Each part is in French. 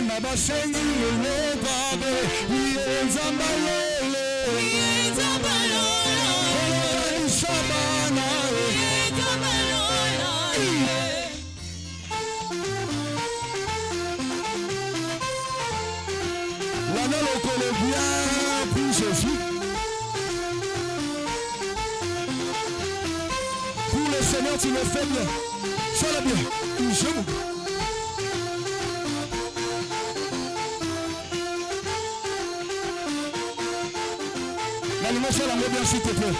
nabasengi lelo babe yenzamba lele yenzamba lola isabana yenzamba lola l'année le connaît bien pour Jésus. Pour le Seigneur tu le fais bien. Sois bien. Je vous l'animation la bien s'il te plaît.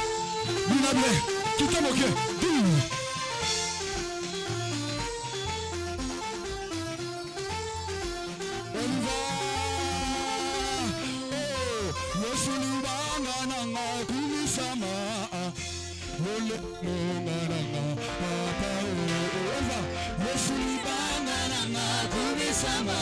Luna bien. Tout est moqué. On y va. Oh, Yosulibanga nanga kumisama. Lole nanga papa. On va. Yosulibanga nanga kumisama.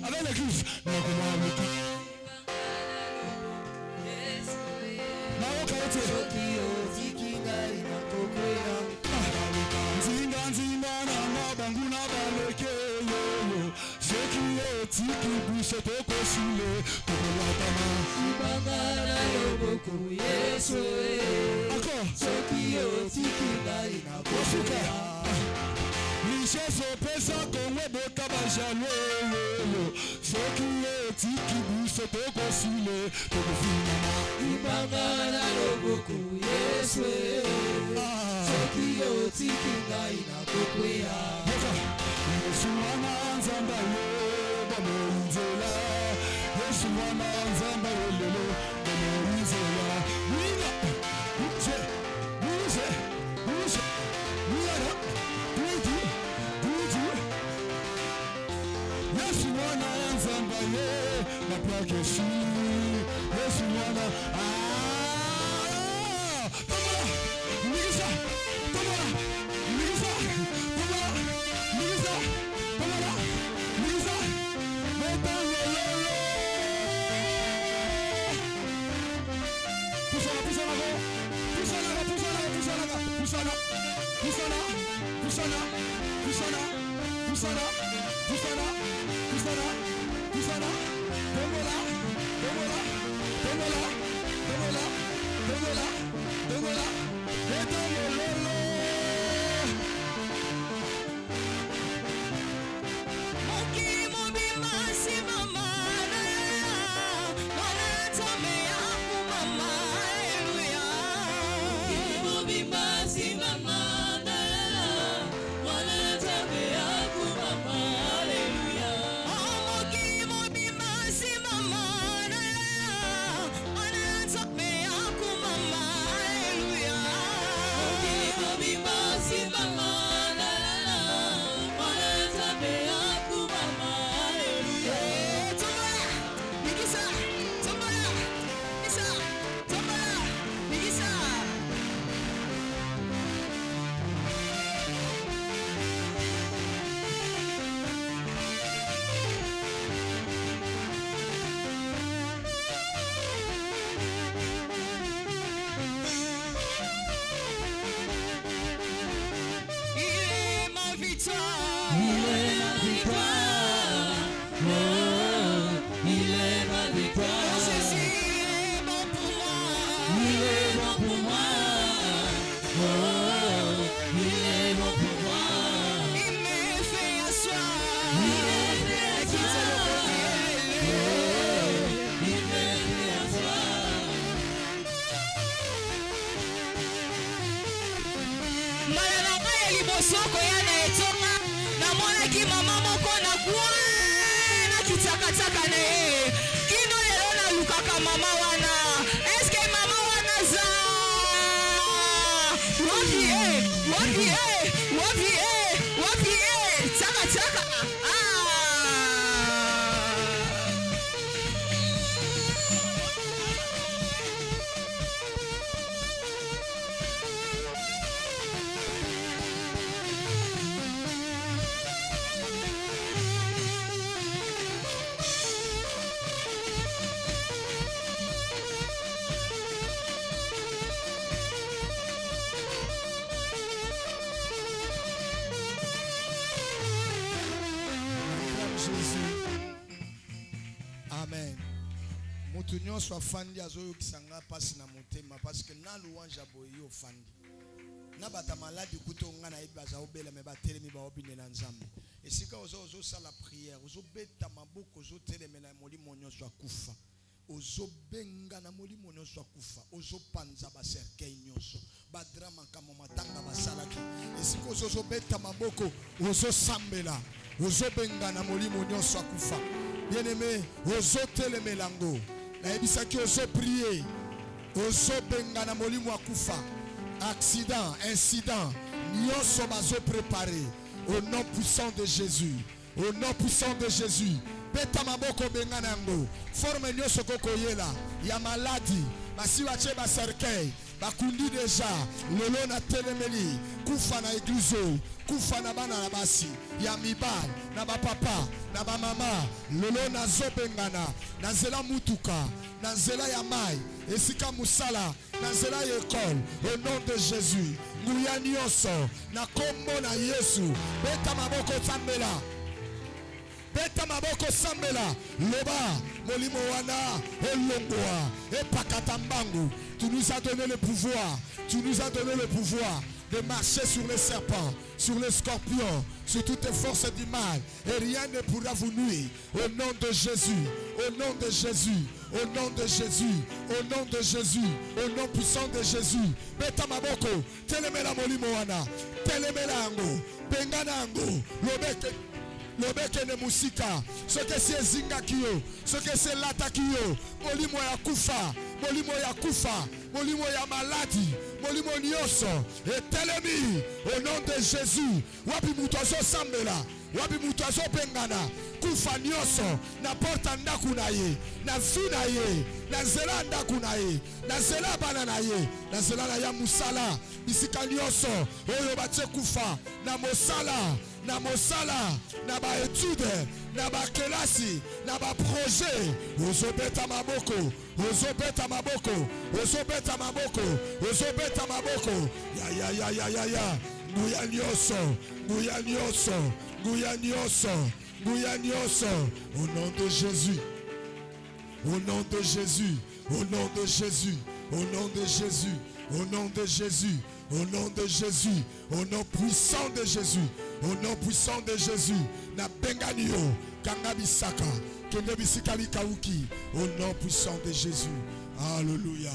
Avec l'église, Hallelujah. liboso koyana etonga namonaki mama moko na kwana kitakataka na ye kino lelo nalukaka mama wana eske mama wana za wapi takataka Amen. Mutunyo soit fandi azoyo kisanga passe na motema parce que na louange aboyo fandi. Na bata malade kuto ngana ibaza obela me batelemi ba obinela nzambe. Esika ozo sala prière, ozo beta maboko ozo telemela molimo nyonso akufa. Ozo benga na molimo nyonso akufa. Ozo panza ba cercueil nyonso. Ba drama kama matanga basalaki. Esika ozo beta maboko ozo sambela. Ozo benga na molimo nyonso akufa. Bien-aimé, ozo telemelango. Na ebisaki ozo prier. Ozo benga na molimo akufa. Accident, incident, nyonso bazo préparé au nom puissant de Jésus. Au nom puissant de Jésus. Beta maboko benga nango. Forme nyonso kokoyela. Ya maladie. Basi bache ba cercueil. Bakundi déjà. Lelo na telemeli. Kufa na église. Kufa na bana na basi. Ya mibal. Na ba papa. Na ba mama. Lelo na zobengana. Na zela mutuka. Na zela ya mai. Esika musala. Na zela ya école. Au nom de Jésus. Nguya nyonso. Na kombo na Yesu. Beta maboko tambela. Beta maboko sambela. Loba. Molimo wana. Elongoa. Epakatambangu. Tu nous as donné le pouvoir. Tu nous as donné le pouvoir de marcher sur les serpents, sur les scorpions, sur toutes les forces du mal. Et rien ne pourra vous nuire. Au nom de Jésus. Au nom de Jésus. Au nom de Jésus. Au nom de Jésus. Au nom puissant de Jésus. Beta maboko. Telemela molimo wana. Telemela ango. Bengana ango. Lobeke ne musika. Ce que c'est zinga kiyo. Ce que c'est lata kiyo. Molimo ya kufa. Molimo ya kufa. Molimo ya maladi. Molimo nyonso. Et telemi. Au nom de Jésus. Wapi mutozo sambela. Wapi mutozo bengana. Kufa nyonso. Na porta ndaku na ye. Na vi na ye. Na zela ndaku na ye. Na zela bana na ye. Na zela na ya musala. Bisika nyonso. Oyo bache kufa. Na mosala. Na mosala, na ba étude, na ba kelasi, na ba projet. Ozobeta maboko, ozobeta maboko, ozobeta maboko, ozobeta maboko. Ya. Nguya nyonso, nguya nyonso, nguya nyonso, nguya nyonso. Au nom de Jésus. Au nom de Jésus. Au nom de Jésus. Au nom de Jésus. Au nom de Jésus. Au nom de Jésus. Au nom puissant de Jésus. Au nom puissant de Jésus. Na benganio. Kanga bisaka. Kende bisika bikauki. Au nom puissant de Jésus. Alléluia.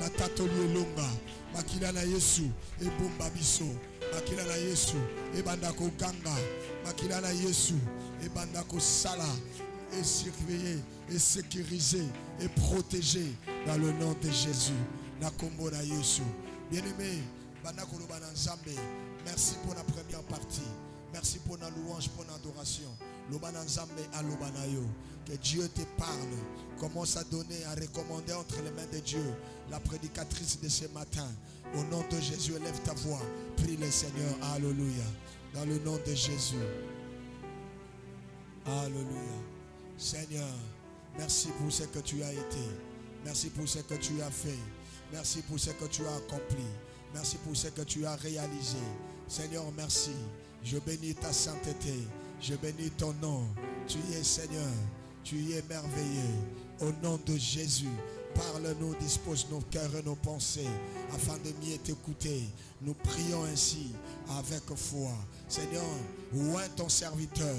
Na tatoli longa. Makila na Yesu. E bomba biso. Makila na Yesu. E bandako ganga. Makila na Yesu. E bandako sala. Et surveiller. Et sécuriser. Et protéger. Dans le nom de Jésus. Na kombo na Yesu. Bien-aimé. Bandako lobana nzambe. Merci pour la première partie. Merci pour la louange, pour l'adoration. Lobana nzambe a lobana yo. Que Dieu te parle. Commence à donner, à recommander entre les mains de Dieu la prédicatrice de ce matin. Au nom de Jésus, élève ta voix. Prie le Seigneur. Alléluia. Dans le nom de Jésus. Alléluia. Seigneur, merci pour ce que tu as été. Merci pour ce que tu as fait. Merci pour ce que tu as accompli. Merci pour ce que tu as réalisé. Seigneur, merci. Je bénis ta sainteté. Je bénis ton nom. Tu y es Seigneur. Tu y es merveilleux. Au nom de Jésus, parle-nous, dispose nos cœurs et nos pensées afin de mieux t'écouter. Nous prions ainsi avec foi. Seigneur, oint ton serviteur,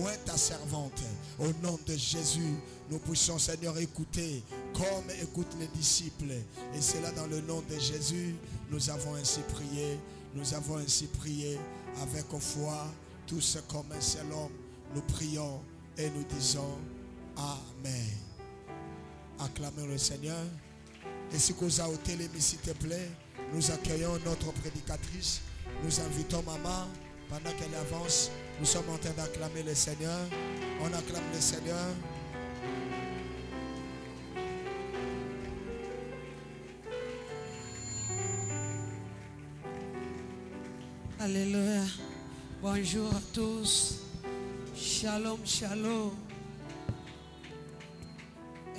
oint ta servante. Au nom de Jésus, nous puissions, Seigneur, écouter comme écoutent les disciples. Et c'est là dans le nom de Jésus, nous avons ainsi prié. Nous avons ainsi prié avec foi, tous comme un seul homme. Nous prions et nous disons Amen. Acclamons le Seigneur. Et si vous avez au télé, s'il te plaît, nous accueillons notre prédicatrice. Nous invitons maman pendant qu'elle avance. Nous sommes en train d'acclamer le Seigneur. On acclame le Seigneur. Alléluia. Bonjour à tous. Shalom, shalom.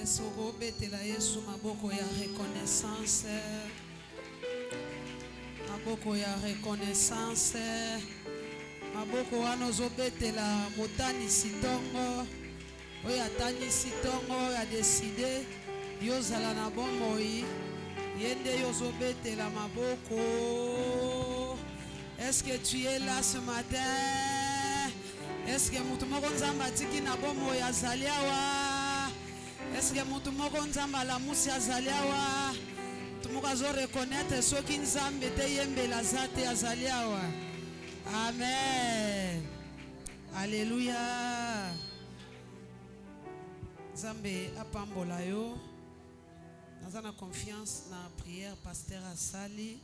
Esoro betela Yesu maboko ya reconnaissance. Maboko ya reconnaissance. Maboko wana zobetela motani sitongo. Oya tani sitongo ya décidé yozala na bomoi. Yende yozobetela maboko. Est-ce que tu es là ce matin? Est-ce que mutu moko nzamba tiki na bomo ya zaliawa? Est-ce que mutu moko nzamba la musi ya zaliawa? Tu moko zo reconnaître soki nzambe te yembela zate ya zaliawa. Amen. Alléluia. Nzambe apambola yo. Nazana confiance na prière pasteur Asali.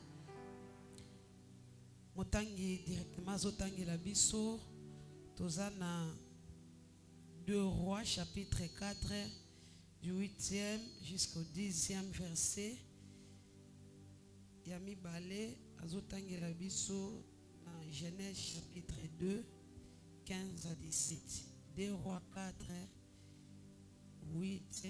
Motangi directement zotangi la biso tozana 2 Rois chapitre 4 du 8e jusqu'au 10e verset. Yami Balé azotangi la biso dans Genèse chapitre 2 15 à 17. 2 Rois 4 8e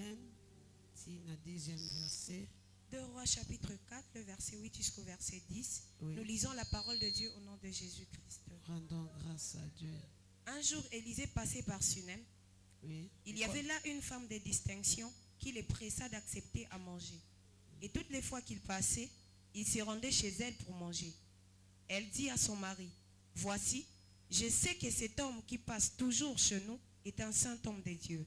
à 10e verset. 2 Rois chapitre 4, le verset 8 jusqu'au verset 10. Oui. Nous lisons la parole de Dieu au nom de Jésus-Christ. Rendons grâce à Dieu. Un jour, Élisée passait par Sunem. Oui. Il y avait là une femme de distinction qui les pressa d'accepter à manger. Et toutes les fois qu'il passait, il se rendait chez elle pour manger. Elle dit à son mari, « Voici, je sais que cet homme qui passe toujours chez nous est un saint homme de Dieu.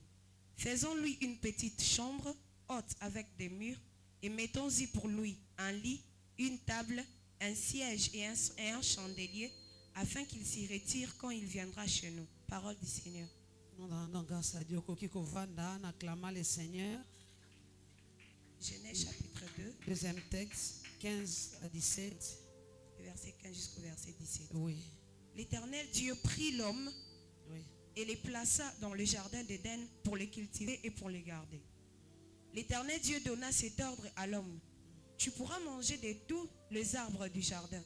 Faisons-lui une petite chambre haute avec des murs et mettons-y pour lui un lit, une table, un siège et un chandelier, afin qu'il s'y retire quand il viendra chez nous. » Parole du Seigneur. Nous rendons grâce à Dieu. Kokiko vanda, acclamons le Seigneur. Genèse chapitre 2, Deuxième texte, 15 à 17. verset 15 jusqu'au verset 17. Oui, L'Éternel Dieu prit l'homme oui. et les plaça dans le jardin d'Éden pour les cultiver et pour les garder. L'Éternel Dieu donna cet ordre à l'homme. Tu pourras manger de tous les arbres du jardin,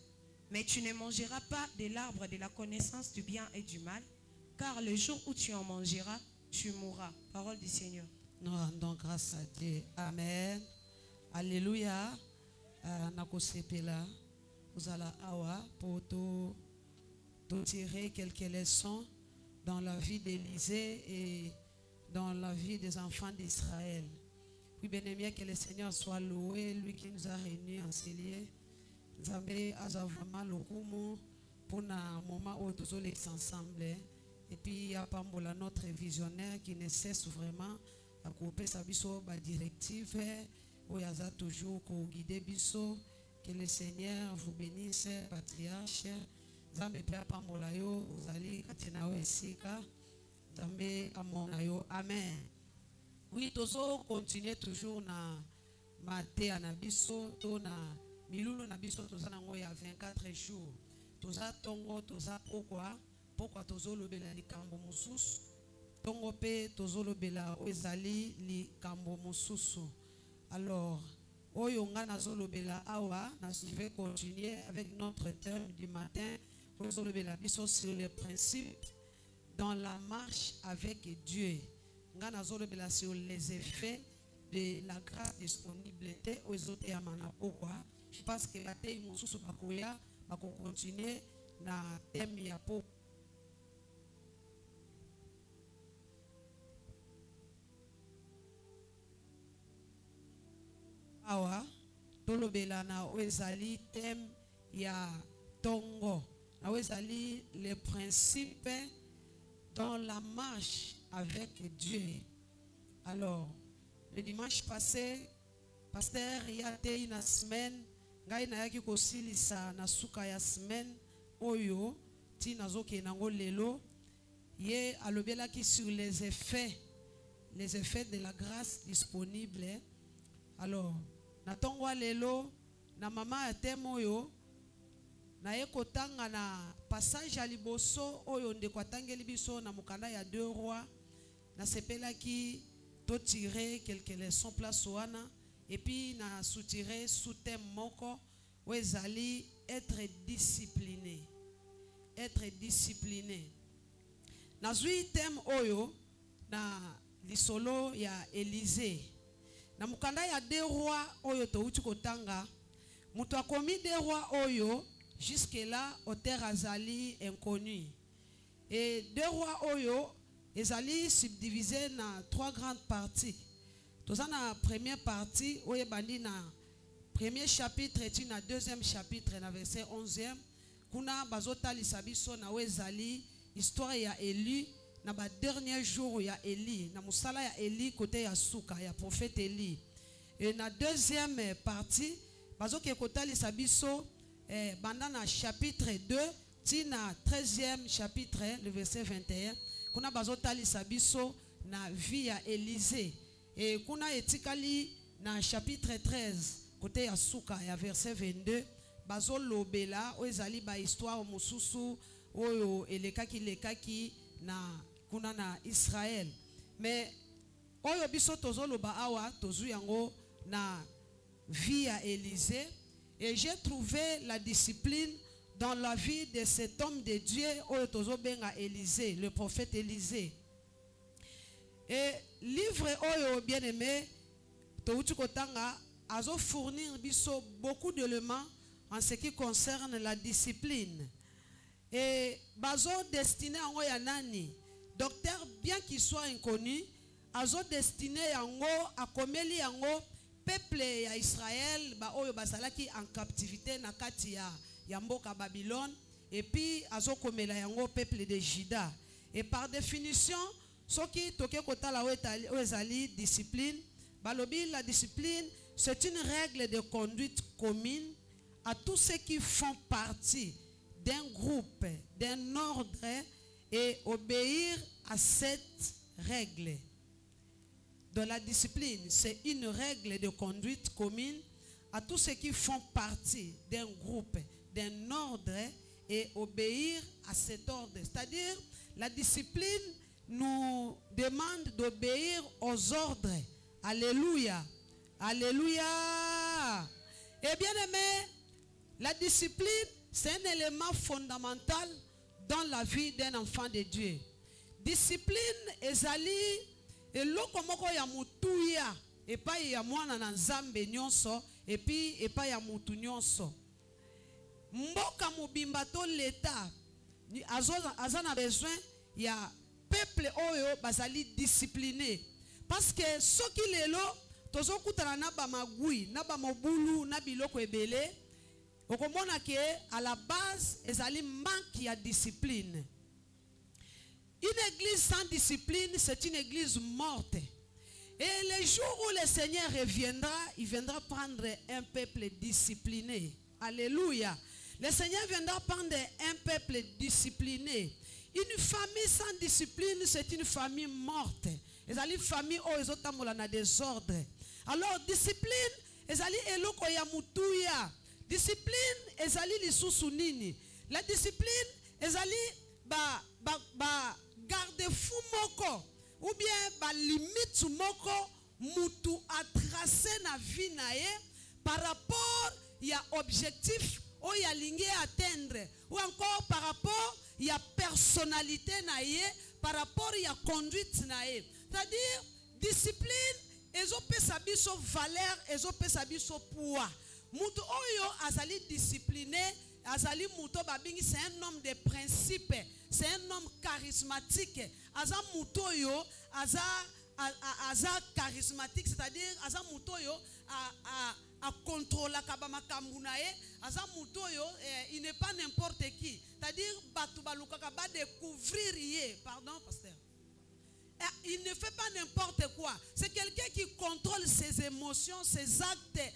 mais tu ne mangeras pas de l'arbre de la connaissance du bien et du mal, car le jour où tu en mangeras, tu mourras. Parole du Seigneur. Nous rendons grâce à Dieu. Amen. Alléluia. Nakosepela. Vous allez awa pour tirer quelques leçons dans la vie d'Élisée et dans la vie des enfants d'Israël. Oui, bien aimé, que le Seigneur soit loué, lui qui nous a réunis en ces lieux. Nzambe aza vraiment lokumu pour un moment où tous les ensemble. Et puis apambola notre visionnaire qui ne cesse vraiment à couper sa biso ba directive où il y a toujours pour guider biso. Que le Seigneur vous bénisse, patriarche. Nzambe pe apambola yo uzali katina o esika. Nzambe amona yo. Amen. Oui, tozo continuer toujours na maté anabiso to na milulu na biso toza nango ya 24 jours. Toza tongo toza pourquoi tozo lobela likambo mususu. Tongo pe tozo lobela ezali likambo mususu. Alors, oyo nga nazo lobela awa, je vais continuer avec notre thème du matin. Tozo lobela biso sur les principes dans la marche avec Dieu. Sur les effets de la grâce disponibilité aux autres et à pourquoi je pense que la thème mususu bakoya bako continuer na thème ya po awa tolobela na ezali thème ya tongo na ezali les principes dans la marche avec Dieu. Alors, le dimanche passé, pasteur y a été une semaine, ngai nayaki kosilisa na suka ya semaine oyo ti nazoke nango lelo ye alobelaki sur les effets de la grâce disponible. Alors natongwa lelo na mama ya teme oyo na ye kotanga na passage ya liboso oyo ndeko atangeli biso na mokanda ya 2 rois na sepelaki to tirer quelques leçons place wana et puis na soutirer sous thème moko wezali être discipliné. Na zui thème oyo na lisolo ya Élysée na mukanda ya 2 rois oyo touti kotanga mutu akomi 2 rois oyo jusque là auteur azali inconnu et 2 rois oyo ezali subdivisé na 3 grandes parties. Toza na première partie oyo bandi na premier chapitre et na deuxième chapitre na verset 11e kuna bazotalisa biso na wezali histoire ya Élie na ba dernier jour ya Élie na musala ya Élie côté ya suka ya prophète Élie. Et na deuxième partie bazoke kotalisa biso banda na chapitre 2 ti na 13e chapitre le verset 21 kuna bazotalisa biso na vie ya Élysée. Et kuna etikali na chapitre 13 côté ya suka ya verset 22 bazo lobela oezali ba histoire mususu oyo elekaki na kuna na Israël. Mais oyo biso tozoloba awa tozu yango na vie ya Élysée. Et j'ai trouvé la discipline dans la vie de cet homme de Dieu oyo tozobenga Élysée, le prophète Élysée. Et livre oyo bien aimé touti kotanga azo fournir biso beaucoup d'éléments en ce qui concerne la discipline. Et bazo destiné yango ya nani? Docteur bien qu'il soit inconnu, azo destiné yango akomeli yango peuple ya Israël ba oyo basalaki en captivité na kati ya mboka Babylone et puis azo komela yango peuple de Juda. Et par définition soki toke kotala ezali discipline balobi la discipline c'est une règle de conduite commune à tous ceux qui font partie d'un groupe, d'un ordre et obéir à cette règle. Dans la discipline, c'est une règle de conduite commune à tous ceux qui font partie d'un groupe, d'un ordre et obéir à cet ordre. C'est-à-dire, la discipline nous demande d'obéir aux ordres. Alléluia. Alléluia. Et bien aimé, la discipline, c'est un élément fondamental dans la vie d'un enfant de Dieu. Discipline ezali eloko moko ya mutuya epai ya mwana na nzambe nyonso epi epai ya mutu nyonso. Mboka mobimba to l'État azana besoin ya peuple oyo bazali discipliné parce que soki lelo tozokutana na ba magui na ba mobulu na biloko ebele okomona ke à la base ezali manque ya discipline. Une église sans discipline, c'est une église morte. Et le jour où le Seigneur reviendra, il viendra prendre un peuple discipliné. Alléluia. Le Seigneur viendra prendre un peuple discipliné. Une famille sans discipline, c'est une famille morte. Ezali famille o ezotambola na désordre. Alors discipline, ezali eloko ya mutuya. Discipline, ezali lisusu nini. La discipline, ezali garde-fou moko ou bien ba limite moko mutu a tracé na vie na ye par rapport ya objectif ou ya lingi atteindre ou encore par rapport ya personnalité na ye par rapport ya conduite na ye. C'est-à-dire discipline ezopesa biso valeur, ezopesa biso poids. Mutu oyo azali discipliné, azali muto babingi, c'est un homme de principe, c'est un homme charismatique. Aza muto yo aza charismatique, c'est-à-dire aza muto yo a contrôler kabamakambu na ye, aza muto yo il n'est pas n'importe qui. C'est-à-dire batu balukaka ba découvrir ye, pardon pasteur. il ne fait pas n'importe quoi. C'est quelqu'un qui contrôle ses émotions, ses actes.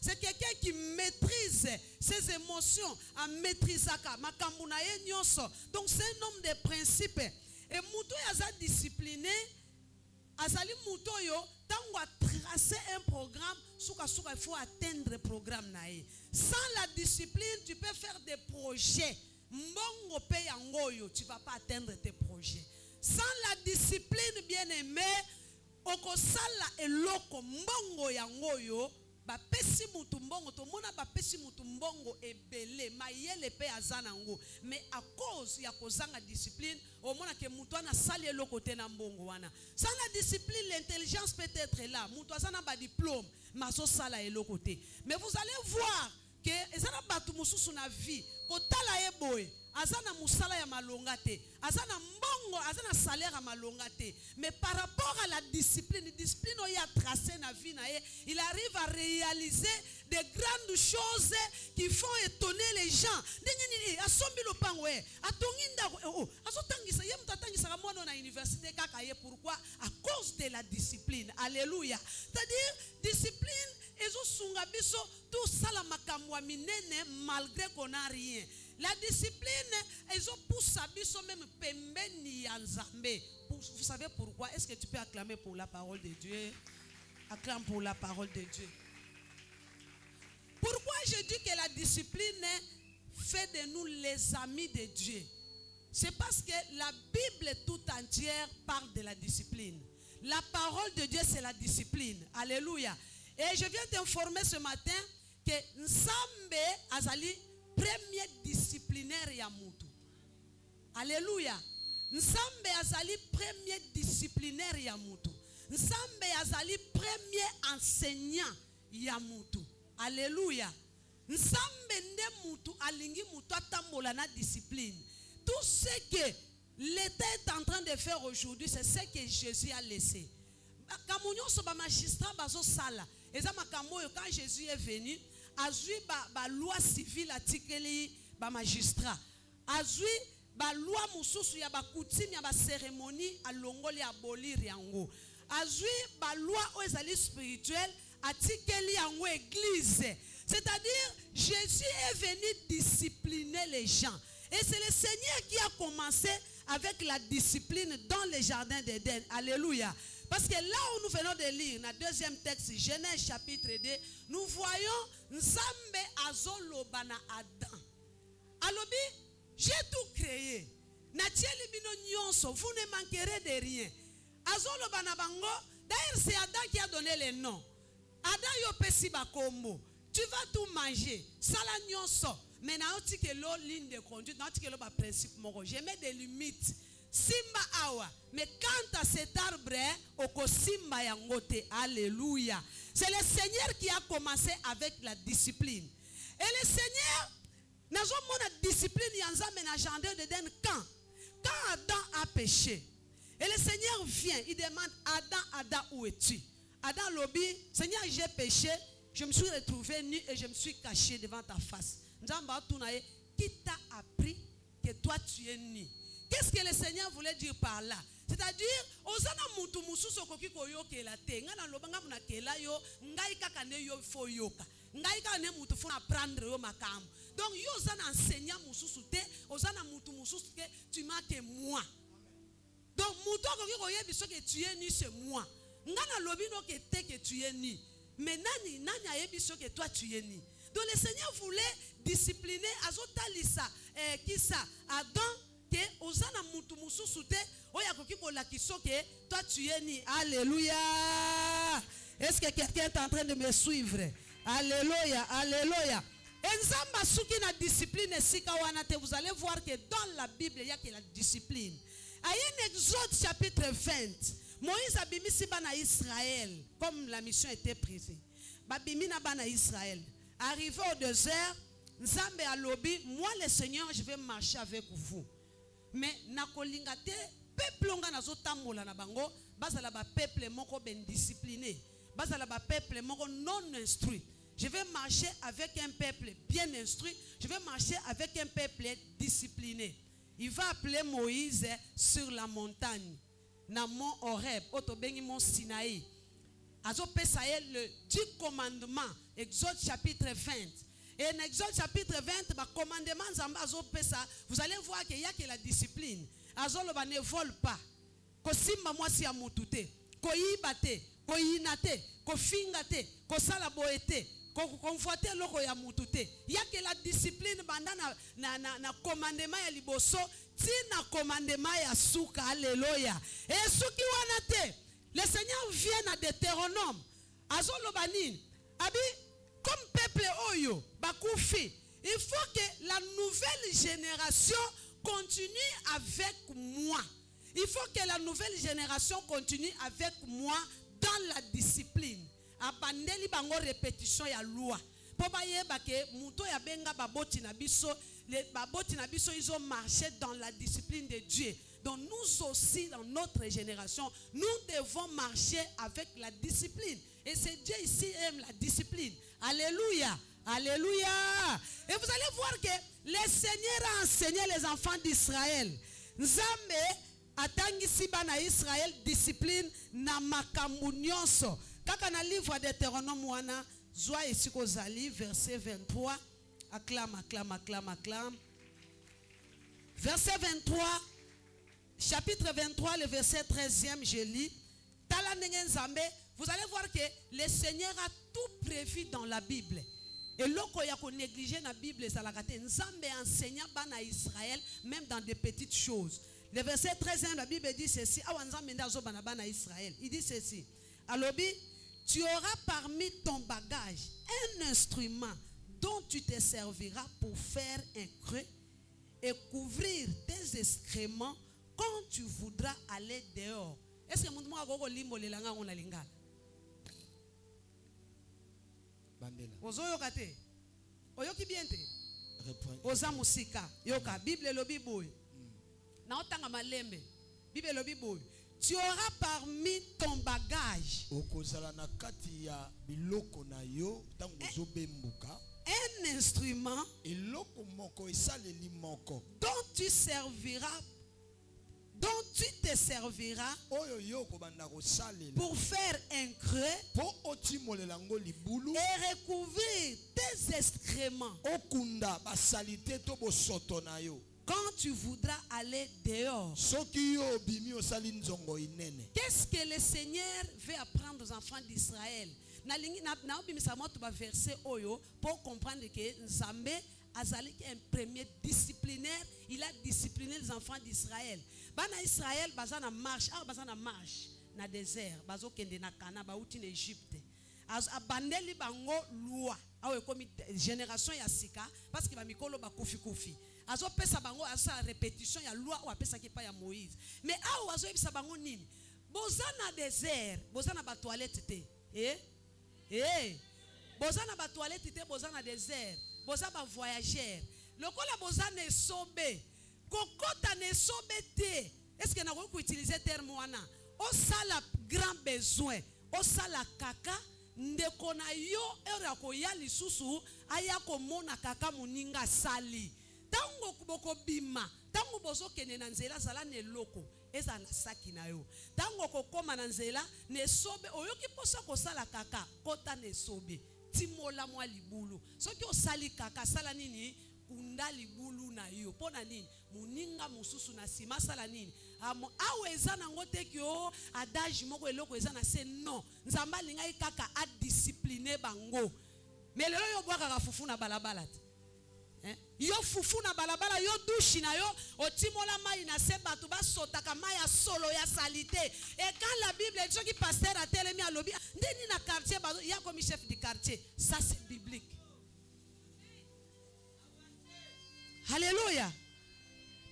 C'est quelqu'un qui maîtrise ses émotions. Donc c'est un homme de principe. Et Mouto est discipliné. Azali Mouto yo, tango a tracé un programme, il faut atteindre le programme. Sans la discipline, tu peux faire des projets. Mbongo pe yangoyo, tu ne vas pas atteindre tes projets. Sans la discipline, bien aimé, okosala eloko mbongo yangoyo, ba pesi mutu mbongo, to mona ba pesi mutu mbongo ebele, mayele pe azanango. Mais à cause ya kozanga discipline, au mona ke mutu ana sali eloko te na mbongo wana. Sans la discipline, l'intelligence peut être là. Mutu azana ba diplôme, maso sala eloko te. Mais vous allez voir que ezana batu mususu na vie, kotala eboy. Azana musala ya malonga te, azana mbongo, azana salaire ya malonga te. Mais par rapport à la discipline il a tracé na vie na ye, il arrive à réaliser de grandes choses qui font étonner les gens. Ndengeni asombi lopango e, atonginda o, azotangisa ye mtatangisa mwana na université kaka ye pourquoi? À cause de la discipline. Alléluia. C'est-à-dire discipline ezosunga biso tout ça la makambo minene malgré qu'on n'a rien. La discipline, ils ont poussé à même pembeni yanzambe. Vous savez pourquoi? Est-ce que tu peux acclamer pour la parole de Dieu? Acclame pour la parole de Dieu. Pourquoi je dis que la discipline fait de nous les amis de Dieu? C'est parce que la Bible tout entière parle de la discipline. La parole de Dieu, c'est la discipline. Alléluia. Et je viens t'informer ce matin que Nzambe azali premier disciplinaire ya mutu. Alléluia. Nzambe azali premier disciplinaire ya mutu. Nzambe azali premier enseignant ya mutu. Alléluia. Nzambe nde mutu alingi mutu atambola na discipline. Tout ce que l'État est en train de faire aujourd'hui, c'est ce que Jésus a laissé. Quand magistrat bazo sala, quand Jésus est venu, azui ba loi civile atikeli ba magistrat, azui ba loi mususu ya ba coutume ya ba cérémonie alongoli abolir yango, azui ba loi ezali spirituelle atikeli yango église. C'est-à-dire Jésus est venu discipliner les gens. Et c'est le Seigneur qui a commencé avec la discipline dans le jardin d'Éden. Alléluia. Parce que là où nous venons de lire, dans le deuxième texte, Genèse chapitre 2, nous voyons Nzambe azoloba na Adam. Alobi, j'ai tout créé. Natieli bino nyonso, vous ne manquerez de rien. Azoloba na bango, d'ailleurs c'est Adam qui a donné les noms. Adam yo pesi bakombo. Tu vas tout manger. Sala nyonso. Mais na oti que l'eau ligne de conduite, na oti que l'eau ba principe moko. Je mets des limites. Simba awa. Mais quant à cet arbre, oko simba yangote. Alléluia. C'est le Seigneur qui a commencé avec la discipline. Et le Seigneur, n'a jamais la discipline yanza mais na jardin d'Éden quand Adam a péché. Et le Seigneur vient, il demande Adam, où es-tu? Adam lobby, Seigneur, j'ai péché, je me suis retrouvé nu et je me suis caché devant ta face. Qui t'a appris que toi tu es nu? Qu'est-ce que le Seigneur voulait dire par là? C'est-à-dire, ozana mutu mususu koki koyoke la te, ngana lobanga muna kela yo, ngai kaka ne yo fo yoka, ngai kaka ne mutu fo apprendre yo makamu. Donc yo ozana enseignant mususu te, ozana mutu mususu ke tu m'as que moi. Donc mutu koki koye biso que tu es nu c'est moi. Ngana lobino ke te que tu es nu. Mais nani a biso que toi tu es nu. Donc le Seigneur voulait discipliner azotalisa qui ça Adam que ozana mutu mususu te oya koki kola kiso que toi tu es ni. Alléluia. Est-ce que quelqu'un est en train de me suivre? Alléluia, alléluia. Enzamba suki na discipline sika wana te, vous allez voir que dans la Bible il y a que la discipline. Ayen Exode chapitre 20. Moïse a bimisi bana Israël comme la mission était prise. Babimi na bana Israël. Arrivé au désert, Nzambe a lobi, moi le Seigneur, je vais marcher avec vous. Mais nakolinga te peuple nga nazotambola na bango, bazala ba peuple moko ben discipliné, bazala ba peuple moko non instruit. Je vais marcher avec un peuple bien instruit, je vais marcher avec un peuple discipliné. il va appeler Moïse sur la montagne, na mont Horeb, otobengi mont Sinaï. Azo pesaye le 10 commandements, Exode chapitre 20. Et en Exode chapitre 20, ba commandement nzamba azo pesa, vous allez voir qu'il y a que la discipline. Azo loba ne vole pas. Ko simba mwasi ya mutu te, ko yiba te, ko yina te, ko finga te, ko sala boye te, ko konvoite loko ya mutu te. Il y a que la discipline banda na commandement ya liboso, ti na commandement ya suka, alléluia. Et suki wana te, le Seigneur vient à Deutéronome. Azo lobanine, abi comme peuple oyo bakoufi, il faut que la nouvelle génération continue avec moi. Il faut que la nouvelle génération continue avec moi dans la discipline. Abandeli bango répétition ya loi. Po ba yeba ke muto ya benga baboti na biso, les baboti na biso ils ont marché dans la discipline de Dieu. Donc nous aussi dans notre génération, nous devons marcher avec la discipline. Et c'est Dieu ici aime la discipline. Alléluia. Alléluia. Et vous allez voir que le Seigneur a enseigné les enfants d'Israël. Nzambe atangisi bana Israël discipline na makambu nyonso. Kaka na livre de Deutéronome wana zwa esiko zali verset 23. Acclame, acclame, acclame, acclame. Verset 23. Chapitre 23, le verset 13e, je lis. Tala ndenge nzambe, vous allez voir que le Seigneur a tout prévu dans la Bible. Et loko ya ko négliger na Bible salakate. Nzambe enseigne bana Israël même dans des petites choses. Le verset 13e, la Bible dit ceci. Il dit ceci. Alobi, tu auras parmi ton bagage un instrument dont tu te serviras pour faire un creux et couvrir tes excréments quand tu voudras aller dehors. Est-ce que mon mot a limbo le langa on a lingala? Bandela. Ozoyo kate. Oyoki biente. Reprends. Oza musika. Yoka Bible lobi boy. Na otanga malembe. Bible lobi boy. Tu auras parmi ton bagage Okozala na kati ya biloko na yo tango zobembuka. un instrument Eloko moko esaleli moko. dont tu te serviras Oyo yo kobanda kosalela. pour faire un creux Po otimolela ngo libulu. et recouvrir tes excréments Okunda basalite to bosoto na yo. quand tu voudras aller dehors. Soki yo bimi osali nzongo inene. Qu'est-ce que le Seigneur veut apprendre aux enfants d'Israël? Na obimisa moto ba verset oyo pour comprendre que Nzambe azali un premier disciplinaire, il a discipliné les enfants d'Israël. Bana Israël bazana marche, bazana marche na désert, bazo kende na Kana ba uti na Égypte. Abandeli bango loi, awe komi génération ya sika parce que ba mikolo ba kufi. Azo pesa bango asa répétition ya loi ou apesa ki pa ya Moïse. Mais awo azo yebisa bango nini? Bozana désert, bozana ba toilette te. Bozana ba toilette te, bozana désert, bozana ba voyageur. Lokola bozana esobe, kokota ne sobe te. Est-ce que na ko utiliser terme wana? O sala grand besoin, o sala kaka ndeko na yo era ko ya lisusu aya ko mona kaka muninga sali. Tango kuboko bima, tango bozo kene na nzela zala ne loko, eza na saki na yo. Tango kokoma na nzela ne sobe oyoki posa ko sala kaka, kota ne sobe. Timola mwa libulu. Soki osali kaka sala nini? Kunda libulu na yo. Pona nini? Muninga mususu na sima sala nini? Awe eza na ngote kyo adage moko eloko eza na se non. Nzamba linga kaka a discipliner bango. Mais lelo yo bwaka ka fufu na balabala. Yo fufu na balabala yo douche na yo otimola mai na se batu ba sotaka mai ya solo ya salite. Et quand la Bible dit que pasteur a telemi a lobi ndeni na quartier il y a comme chef du quartier, ça c'est biblique. Alléluia.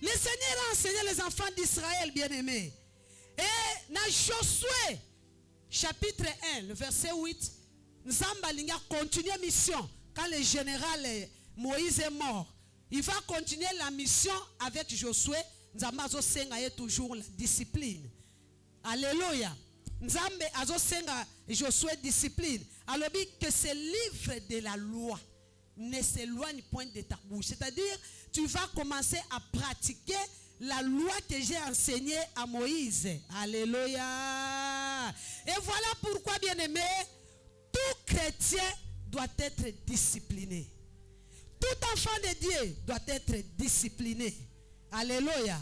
Le Seigneur a enseigné les enfants d'Israël bien-aimés. Et na Josué chapitre 1 le verset 8 Nzamba linga continue mission quand le général Moïse est mort. Il va continuer la mission avec Josué. Nzamba azosenga ye toujours la discipline. Alléluia. Nzambe azosenga Josué discipline. Alors que ce livre de la loi ne s'éloigne point de ta bouche. C'est-à-dire, tu vas commencer à pratiquer la loi que j'ai enseignée à Moïse. Alléluia. Et voilà pourquoi, bien-aimé, tout chrétien doit être discipliné. Tout enfant de Dieu doit être discipliné. Alléluia.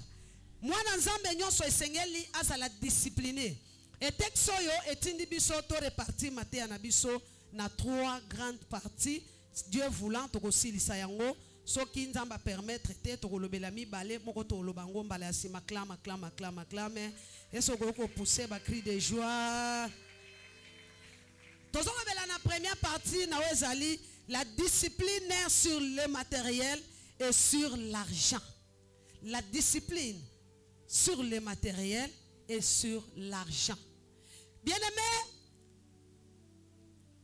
Moi, dans Zambé, nous esengeli azala discipliné. Et texte yo etindi biso to réparti maté anabiso na 3 grandes parties. Dieu voulant to kosilisa yango. So ki nzamba permettre te to kolobela mibale moko to lobango mbala ya sima clame. Et so ko pousser ba cri de joie. Tozo kobela na première partie na wezali la discipline sur le matériel et sur l'argent. La discipline sur le matériel et sur l'argent. Bien-aimé,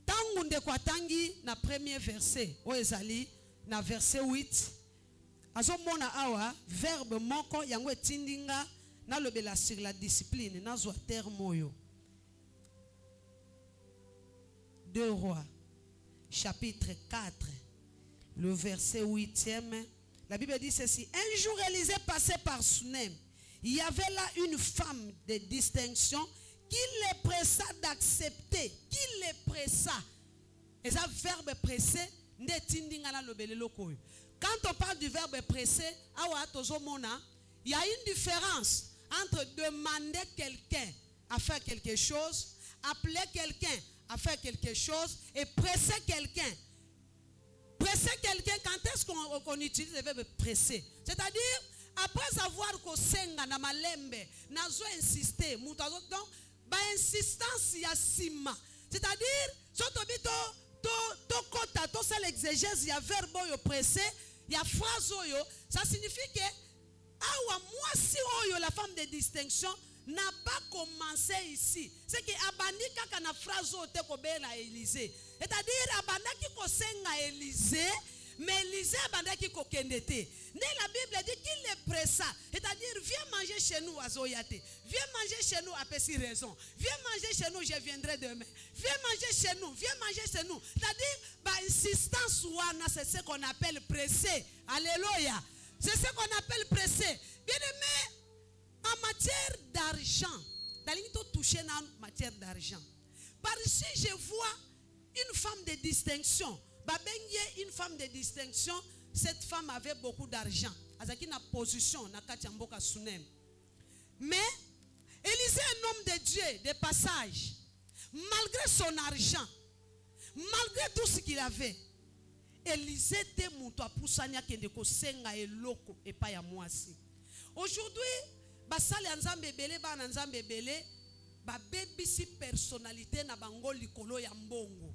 tangu ndeko tangi na premier verset, oezali na verset 8. Azomona awa verbe moko yango etindinga na lobela sur la discipline na zo terme oyo. 2 Rois chapitre 4, le verset 8e. La Bible dit ceci. Un jour, Élisée passait par Sunem. Il y avait là une femme de distinction qui les pressa d'accepter. Qui les pressa. Et ça, verbe pressé, quand on parle du verbe pressé, il y a une différence entre demander quelqu'un à faire quelque chose, appeler quelqu'un à faire quelque chose et presser quelqu'un. Presser quelqu'un, quand est-ce qu'on utilise le verbe presser? C'est-à-dire, après avoir kosenga na malembe, nazo insister, donc, ba insistance ya sima. C'est-à-dire, to c'est l'exégèse, il y a verbe oyo pressé, il y a phrase oyo, ça signifie que, awa moi si oyo, la femme de distinction, n'a pas commencé ici. C'est que abandi kaka na phrase oyo te kobela Élisée. C'est-à-dire, abandaki kosenga Élisée, mais Élisée abandaki kokendete. La Bible dit qu'il les pressa. C'est-à-dire, viens manger chez nous, Azoyate. Viens manger chez nous, Apesi raison. Viens manger chez nous, je viendrai demain. Viens manger chez nous, viens manger chez nous. C'est-à-dire, insistance ouana, c'est ce qu'on appelle presser. Alléluia. C'est ce qu'on appelle presser. Bien aimé, en matière d'argent, d'ailleurs, toucher en matière d'argent. Par ici, je vois une femme de distinction. Une femme de distinction, cette femme avait beaucoup d'argent. Azaki na position na katiamboka Sunem. Mais Élisée est un homme de Dieu, de passage. Malgré son argent, malgré tout ce qu'il avait, Élisée était muto apusanya kende ko senga eloko epa ya mwasi. Aujourd'hui, basali nzambe belé ba nzambe belé ba bebisi personnalité na bango likolo ya mbongo.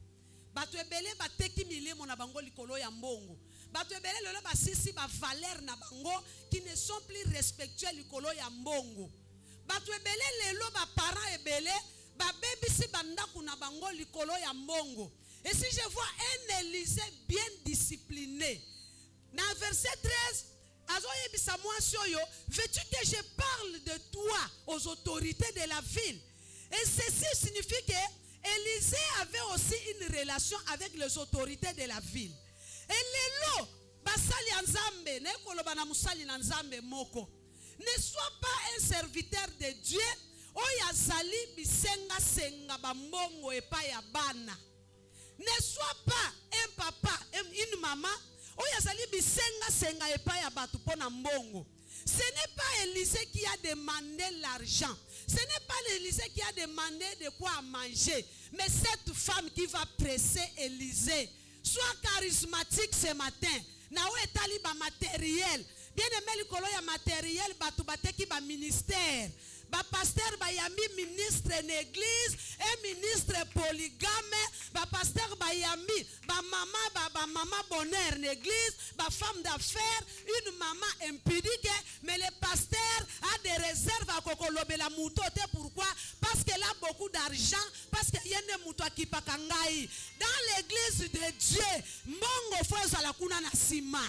Bato ebele bateki milimo na bango likolo ya mbongo. Bato ebele lelo basisi ba valeur na bango qui ne sont plus respectueux likolo ya mbongo. Bato ebele lelo ba parents ebele ba bebisi bandaku na bango likolo ya mbongo. Et si je vois un Élisée bien discipliné, dans verset 13, veux-tu que je parle de toi aux autorités de la ville? Et ceci signifie que Élisée avait aussi une relation avec les autorités de la ville. Et les lots, ne sois pas un serviteur de Dieu. Ne sois pas un papa, une maman. Ce n'est pas Élisée qui a demandé l'argent. Ce n'est pas Élisée qui a demandé de quoi manger. Mais cette femme qui va presser Élisée. Sois charismatique ce matin. Nawe taliba matériel. Bien aimé likolo ya matériel batu bateki ba ministère. Ba pasteur ba yami ministre en église et ministre polygame. Ba pasteur ba yami ba maman bonheur en église, ba femme d'affaires, une maman impudique, mais le pasteur a des réserves à kokolobela mutote. Pourquoi? Parce qu'elle a beaucoup d'argent, parce qu'il y a des muto qui pakangai. Dans l'église de Dieu, mbongo foza la kuna na sima.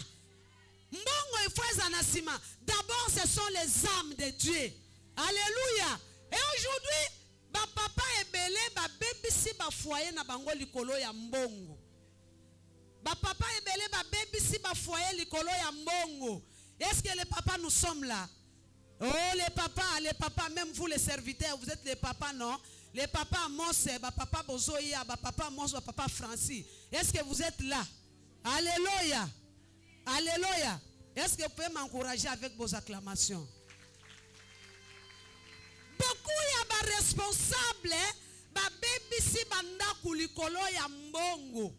Mbongo foza na sima. D'abord ce sont les âmes de Dieu. Alléluia. Et aujourd'hui, ba papa ebele ba bebisi ba foyer na bango likolo ya mbongo. Ba papa ebele ba baby si ba foyer likolo ya mbongo. Est-ce que les papas nous sommes là? Oh les papas, même vous les serviteurs, vous êtes les papas, non? Les papas Mose, ba papa Bozoya, ba papa Mose, ba papa Francis. Est-ce que vous êtes là? Alléluia. Alléluia. Est-ce que vous pouvez m'encourager avec vos acclamations? Beaucoup y a ba responsable, ba baby si banda kulikolo ya mbongo.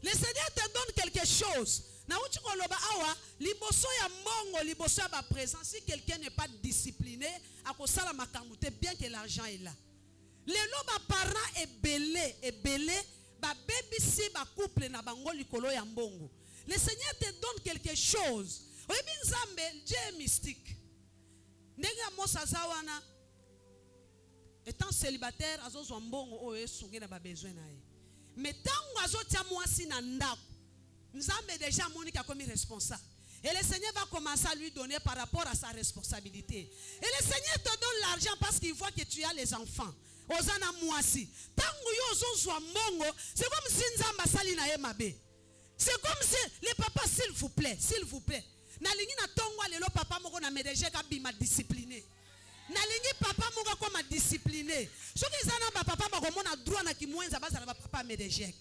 Le Seigneur te donne quelque chose. Na uchi koloba awa liboso ya mbongo, liboso ya ba présence. Si quelqu'un n'est pas discipliné, akosala makambo te bien que l'argent est là. Lelo ba parents ebele, ba baby si ba couple na bango likolo ya mbongo. Le Seigneur te donne quelque chose. Oyebi nzambe Dieu est mystique. Ndenge Mosa zawana étant célibataire azozwa mbongo oyo esungi na ba besoin na ye. Mais tango azotia mwasi na ndako, nzambe déjà moni ka comme responsable. Et le Seigneur va commencer à lui donner par rapport à sa responsabilité. Et le Seigneur te donne l'argent parce qu'il voit que tu as les enfants. Ozana mwasi. Tango yo ozozwa mbongo, c'est comme si nzamba sali na ye mabe. C'est comme si les papas s'il vous plaît. Na lingi na tongo lelo papa moko na médecin ka bima discipliné. Na lingi papa moko ko ma discipliné. Soki zana ba papa ba ko mona droit na kimwenza ba zala ba papa médecin.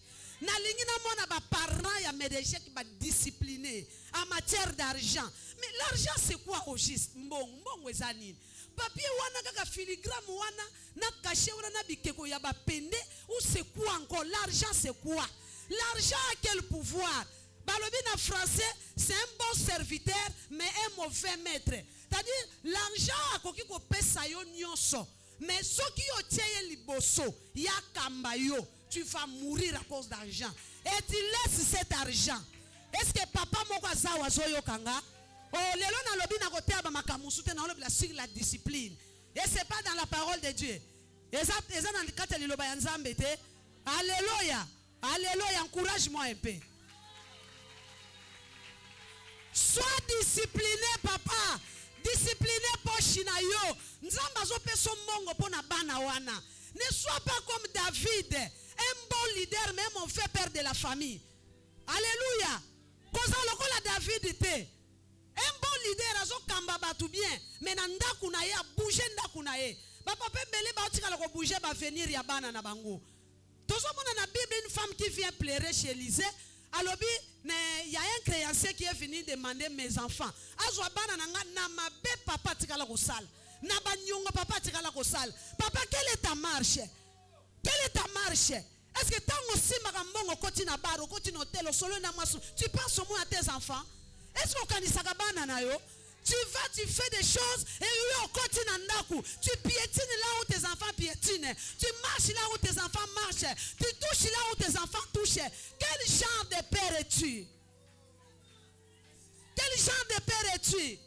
Na lingi na mona ba parents ya médecin qui ba discipliné en matière d'argent. Mais l'argent c'est quoi au juste? Mbongo ezanini. Papier wana kaka filigrane wana na cachet wana na bikeko ya ba pende ou c'est quoi encore? L'argent c'est quoi? L'argent a quel pouvoir? Balobi en français, c'est un bon serviteur, mais un mauvais maître. C'est-à-dire, l'argent a koki ko pesa yo nyonso. Mais ce qui yo tieye liboso, ya kamba yo, tu vas mourir à cause d'argent. Et tu laisses cet argent. Est-ce que papa moko azawa zo yo kanga? Oh, lelo na lobi na kote ba makamusu te na lobi la sur la discipline. Et c'est pas dans la parole de Dieu. Eza na likata liloba ya nzambe te. Alléluia. Alléluia, encourage-moi un peu. Sois discipliné, papa. Discipliné pour Shinayo. Nzamba zo pe so mbongo pona bana wana. Ne sois pas comme David, un bon leader, même on fait peur de la famille. Alléluia. Koza lokola David te. Un bon leader azo kamba batu bien, mais na ndaku na ye bouger ndaku na ye. Ba papa mbele ba otika loko bouger ba venir ya bana na bango. Dans la Bible, une femme qui vient pleurer chez Élisée, alors il y a un créancier qui est venu demander mes enfants. Papa, quelle est ta marche? Quelle est ta marche? Est-ce que tu penses au moins à tes enfants? Est-ce que tu vas, tu fais des choses et tu piétines là où tes enfants piétinent. Tu marches là où tes enfants marchent. Tu touches là où tes enfants touchent. Quel genre de père es-tu? Quel genre de père es-tu?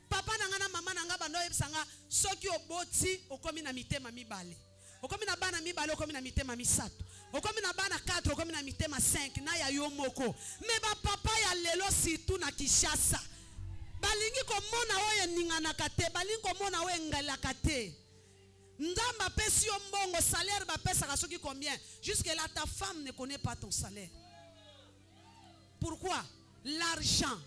Papa nangana mama nanga bando yebsanga soki oboti okomi na mitema mibale. Okomi na bana mibale okomi na mitema misato. Okomi na bana 4 okomi na mitema 5 na ya yo moko. Me ba papa ya lelo situ na Kishasa. Balingi ko mona oye ningana kate, balingi ko mona oye ngala kate. Ndamba pesi yo mbongo salaire ba pesa ka soki combien? Jusque là ta femme ne connaît pas ton salaire. Pourquoi? L'argent.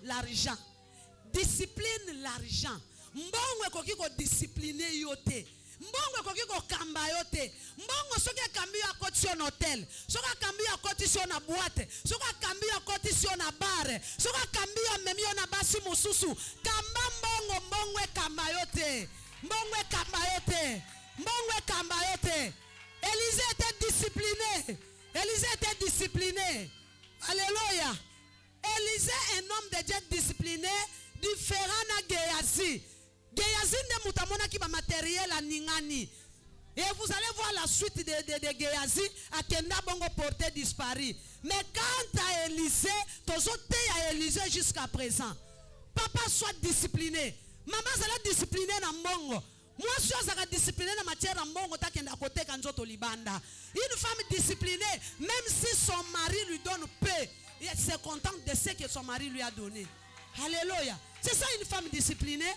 Discipline l'argent. Mbongo ekoki ko discipliner yo te. Mbongo ekoki ko kamba yo te. Mbongo soki kambi ya koti sur hôtel, soki kambi ya koti sur na boîte, soki kambi ya koti sur na bar, soki kambi ya memi yo na basi mususu, kamba mbongo kamba yo te. Mbongo kamba yo te. Mbongo kamba yo te. Élisée était discipliné. Alléluia. Élisée, un homme de Dieu discipliné, différent na Géasi. Géasi ne mutamona ki ba matériel a ningani. Et vous allez voir la suite de Géasi à Kenda Bongo porté disparu. Mais quant à Élisée, tozote à Élisée jusqu'à présent. Papa soit discipliné. Maman sera disciplinée dans Bongo. Moi je suis discipliné dans matière en Bongo ta kenda côté kanzoto libanda. Une femme disciplinée, même si son mari lui donne peu, elle se contente de ce que son mari lui a donné. Alléluia. C'est ça une femme disciplinée.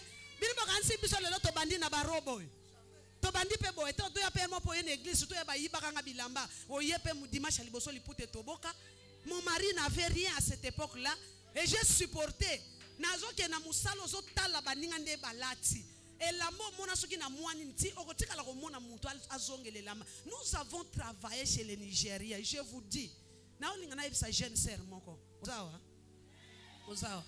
tobandi pe boye to ya pe mo po une église to ya ba yiba kanga bilamba oye pe dimanche liboso lipute toboka. Mon mari n'avait rien à cette époque-là et j'ai supporté. Nazo ke na musalo zo tala baninga nde balati. Et la mona soki na mwani nti okotika la komona mutu azongele lama. Nous avons travaillé chez les Nigériens, je vous dis. Na olinga na ebisa jeune sœur moko. Ozawa. Ozawa.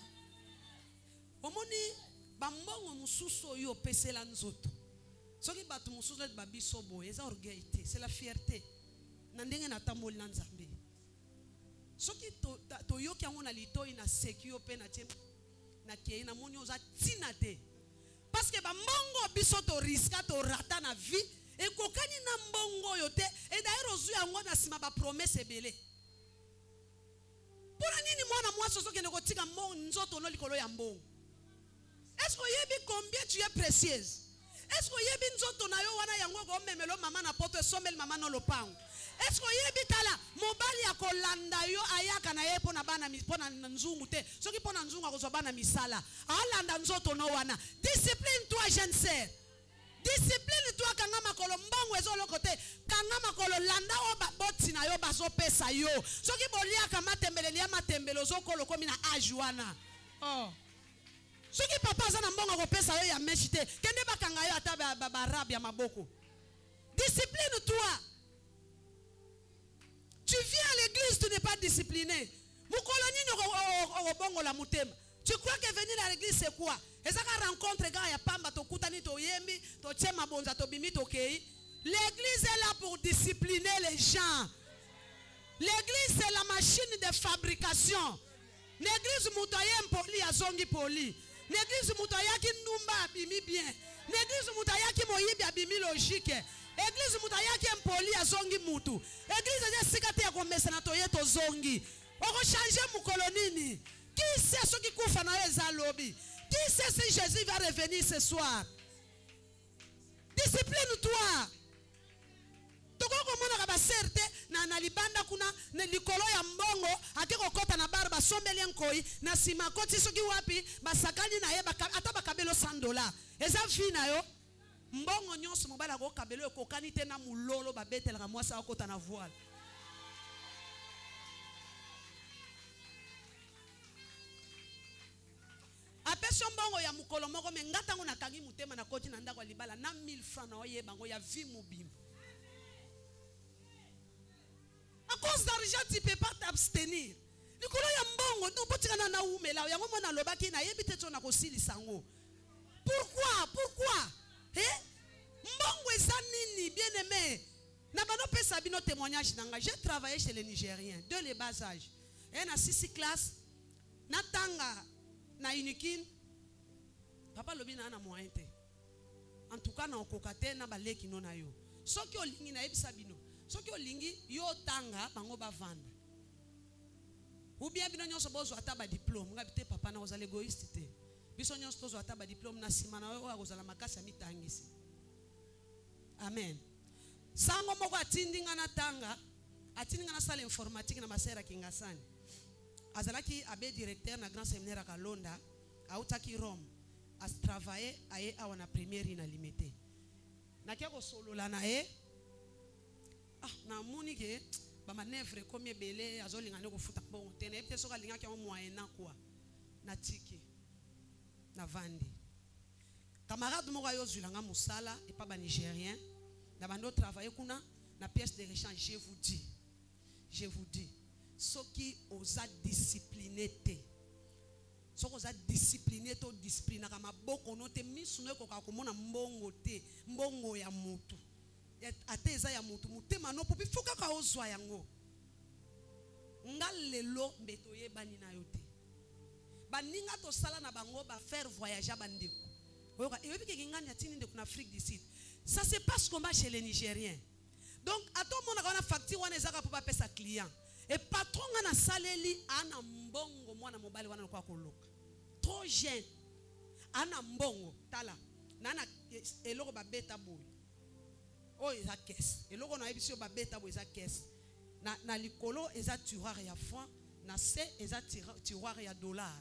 Omoni bambongo mususu yo pesela nzoto. Soki batu mususu let babiso boye, eza orgueil te, c'est la fierté. Na ndenge na tamboli na Nzambe. Soki to yoki yango na litoi na sekio pe na tie na kei na moni oza tina te. Parce que bambongo biso to riska to rata na vie e kokani na mbongo yo te e d'ailleurs ozu yango na sima ba promesse ebele. Pona nini mwana mwaso soki ne kotika mbongo nzoto no likolo ya mbongo? Est-ce que yebi combien tu es précieuse? Est-ce que yebi nzoto na yo wana yango ko memelo mama na poto somel mama no lopango? Est-ce que yebi tala mobali ya kolanda yo ayaka na ye pona bana pona nzungu te? Soki pona nzungu akozwa bana misala. Alanda nzoto no wana. Discipline toi jeune sœur. Discipline toi kanga makolo mbongo ezolo kote. Kanga makolo landa o boti na yo bazo pesa yo. Soki bolia kama tembeleli ya matembelo zokolo komi na ajuana. Oh. Soki papa za na mbongo ko pesa yo ya meshite. Kende bakanga yo ata ba arabe ya maboko. Discipline toi. Tu viens à l'église, tu n'es pas discipliné. Tu crois que venir à l'église c'est quoi? Rencontre l'église est là pour discipliner les gens. L'église c'est la machine de fabrication. L'église moutaye poli azongi poli. L'église moutaye ki numba abimi bien. L'église moutaye ki moyibi abimi logique. Église mutayaki empoli azongi mutu. Église ya sikate ya komesa na toyeto zongi. Oko changer mukolo nini? Qui sait ce qui kufa na eza lobi? Qui sait si Jésus va revenir ce soir? Discipline-toi. Toko komona ka ba serte na libanda kuna ne likolo ya mbongo akeko kota na barba sombeli nkoi na sima koti soki wapi basakani na ye ata bakabelo $100. Eza fina yo. Mbongo nyonso mobala ko kabelo ekokani te na mulolo babetelaka mwasi akota na voile. Apesho mbongo ya mukolo moko me ngata ngo nakangi mutema na koti na ndako libala na 1000 francs na oye bango ya vie mobimba. À cause d'argent tu peux pas t'abstenir. Likolo ya mbongo tu potikana na umela yango mona lobaki na yebite to na kosilisa ngo. Pourquoi? Mbongo eza nini bien aimé? Na bano pesa bino témoignage nanga. J'ai travaillé chez les Nigériens de les bas âge. Et na 6 classe na tanga na unikin papa lobi na na moyen te. En tout cas na okokate na baleki no na yo. Soki olingi na ebisa bino. Soki olingi yo tanga bango bavanda. Ou bien bino nyonso bozo ata ba diplôme ngabite papa na ozala égoïste te. Biso nyonso tozo ata ba diplôme na sima na yo akozala makasi mitangisi. Amen. Sango moko atindinga na tanga, atindinga na salle informatique na masera kingasani. Azalaki abe directeur na grand séminaire à Kalonda, autaki Rome. As travailler aye awana première ina limité. Na kiako solo la na e. Na moni ke ba manevre comme belé azolinga ne ko futa bon tene peut soka linga kia moyen na quoi. Na tiki. Na vandi. Camarade moko yo zulanga musala et pas ba nigérien. Na bando travailler kuna na pièce de rechange, je vous dis ceux qui osent discipliner te. Ceux qui osent discipliner to discipline kama boko no te misuno ko ka komona mbongo te, mbongo ya mutu. Ateza ya mutu mutema no popi foka ka ozwa yango. Ngalelo mbeto ye bani na yote. Baninga to sala na bango ba faire voyager bandeko. Oyoka ebi ke ngani atini ndeko na Afrique du Sud. Ça se passe comment chez les Nigériens. Donc à tout monde a facture wana ezaka pour pas payer sa client. Et patron na saleli ana mbongo mwana mobali wana kwa koloka. Trop jeune. Ana mbongo tala. Nana eloko ba beta boy. Oh eza caisse. Eloko na ebisio ba beta boy eza caisse. Na likolo eza tiroir ya franc, na se eza tiroir ya dollar.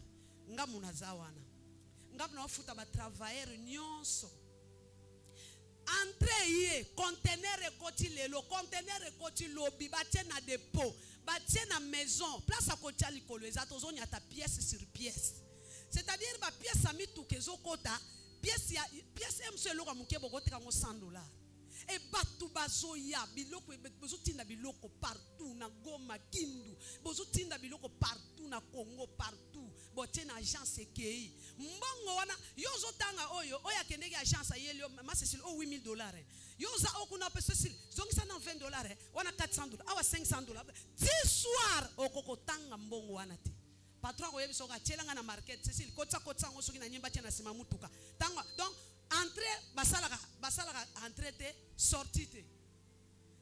Ngamu na zawana. Ngamu na futa ba travailleur nyonso. entrée yé conteneur ekoti lelo conteneur ekoti lobi batie na dépôt batie na maison place à kotia likolo eza tozonya ta pièce sur pièce c'est-à-dire ba pièce ami tout kezo kota pièce mselo ka muke bokote ka $100 et batu bazoya biloko bozotinda biloko partout na Goma Kindu bozotinda biloko partout na Congo partout botie na agence ekei mbongo wana yozo tanga oyo kendeki agence ayelio masesili $8,000 yoza okuna pesesili zongisa na $20 wana $400 awa $500 ti soir okokotanga mbongo wana te patron ko yebiso ka chelanga na market cecile kotsa ngo soki na nyimba tena sima mutuka tanga donc entrée basalaka entrée te sortie te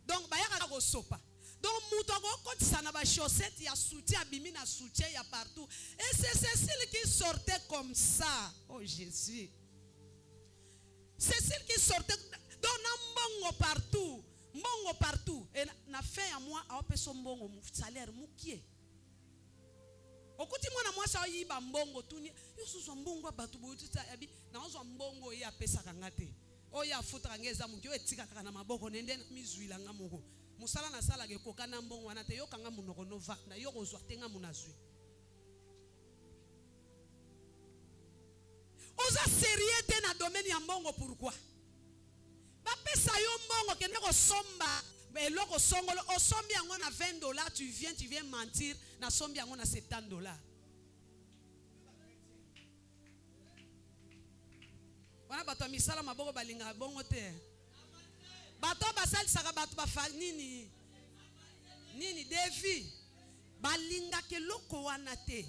donc bayaka ko sopa donc muto ko kotisa na ba chaussette ya soutien abimi na soutien ya partout et c'est Cécile qui sortait comme ça. Oh Jésus, Cécile qui sortait donc na mbongo partout et na fin ya mois a opé son mbongo salaire mukie okuti mwana mwasa oyiba mbongo tuni yosuzo mbongo batu boyutita yabi na ozo mbongo ya pesa kangate oya futra ngeza mungi etika kaka na maboko nende na mizwila ngamoko musala na sala ke kokana mbongo wana te yokanga munoko nova na yokozwa tenga munazwi oza sérieux te na domaine ya mbongo. Pourquoi ba pesa yo mbongo kende ko somba eloko songolo osombi yango na $20 tu viens mentir na sombi yango na $70. Wana bato misala maboko balinga bongo te. Bato basali saka bato ba nini devi balinga ke loko wana te.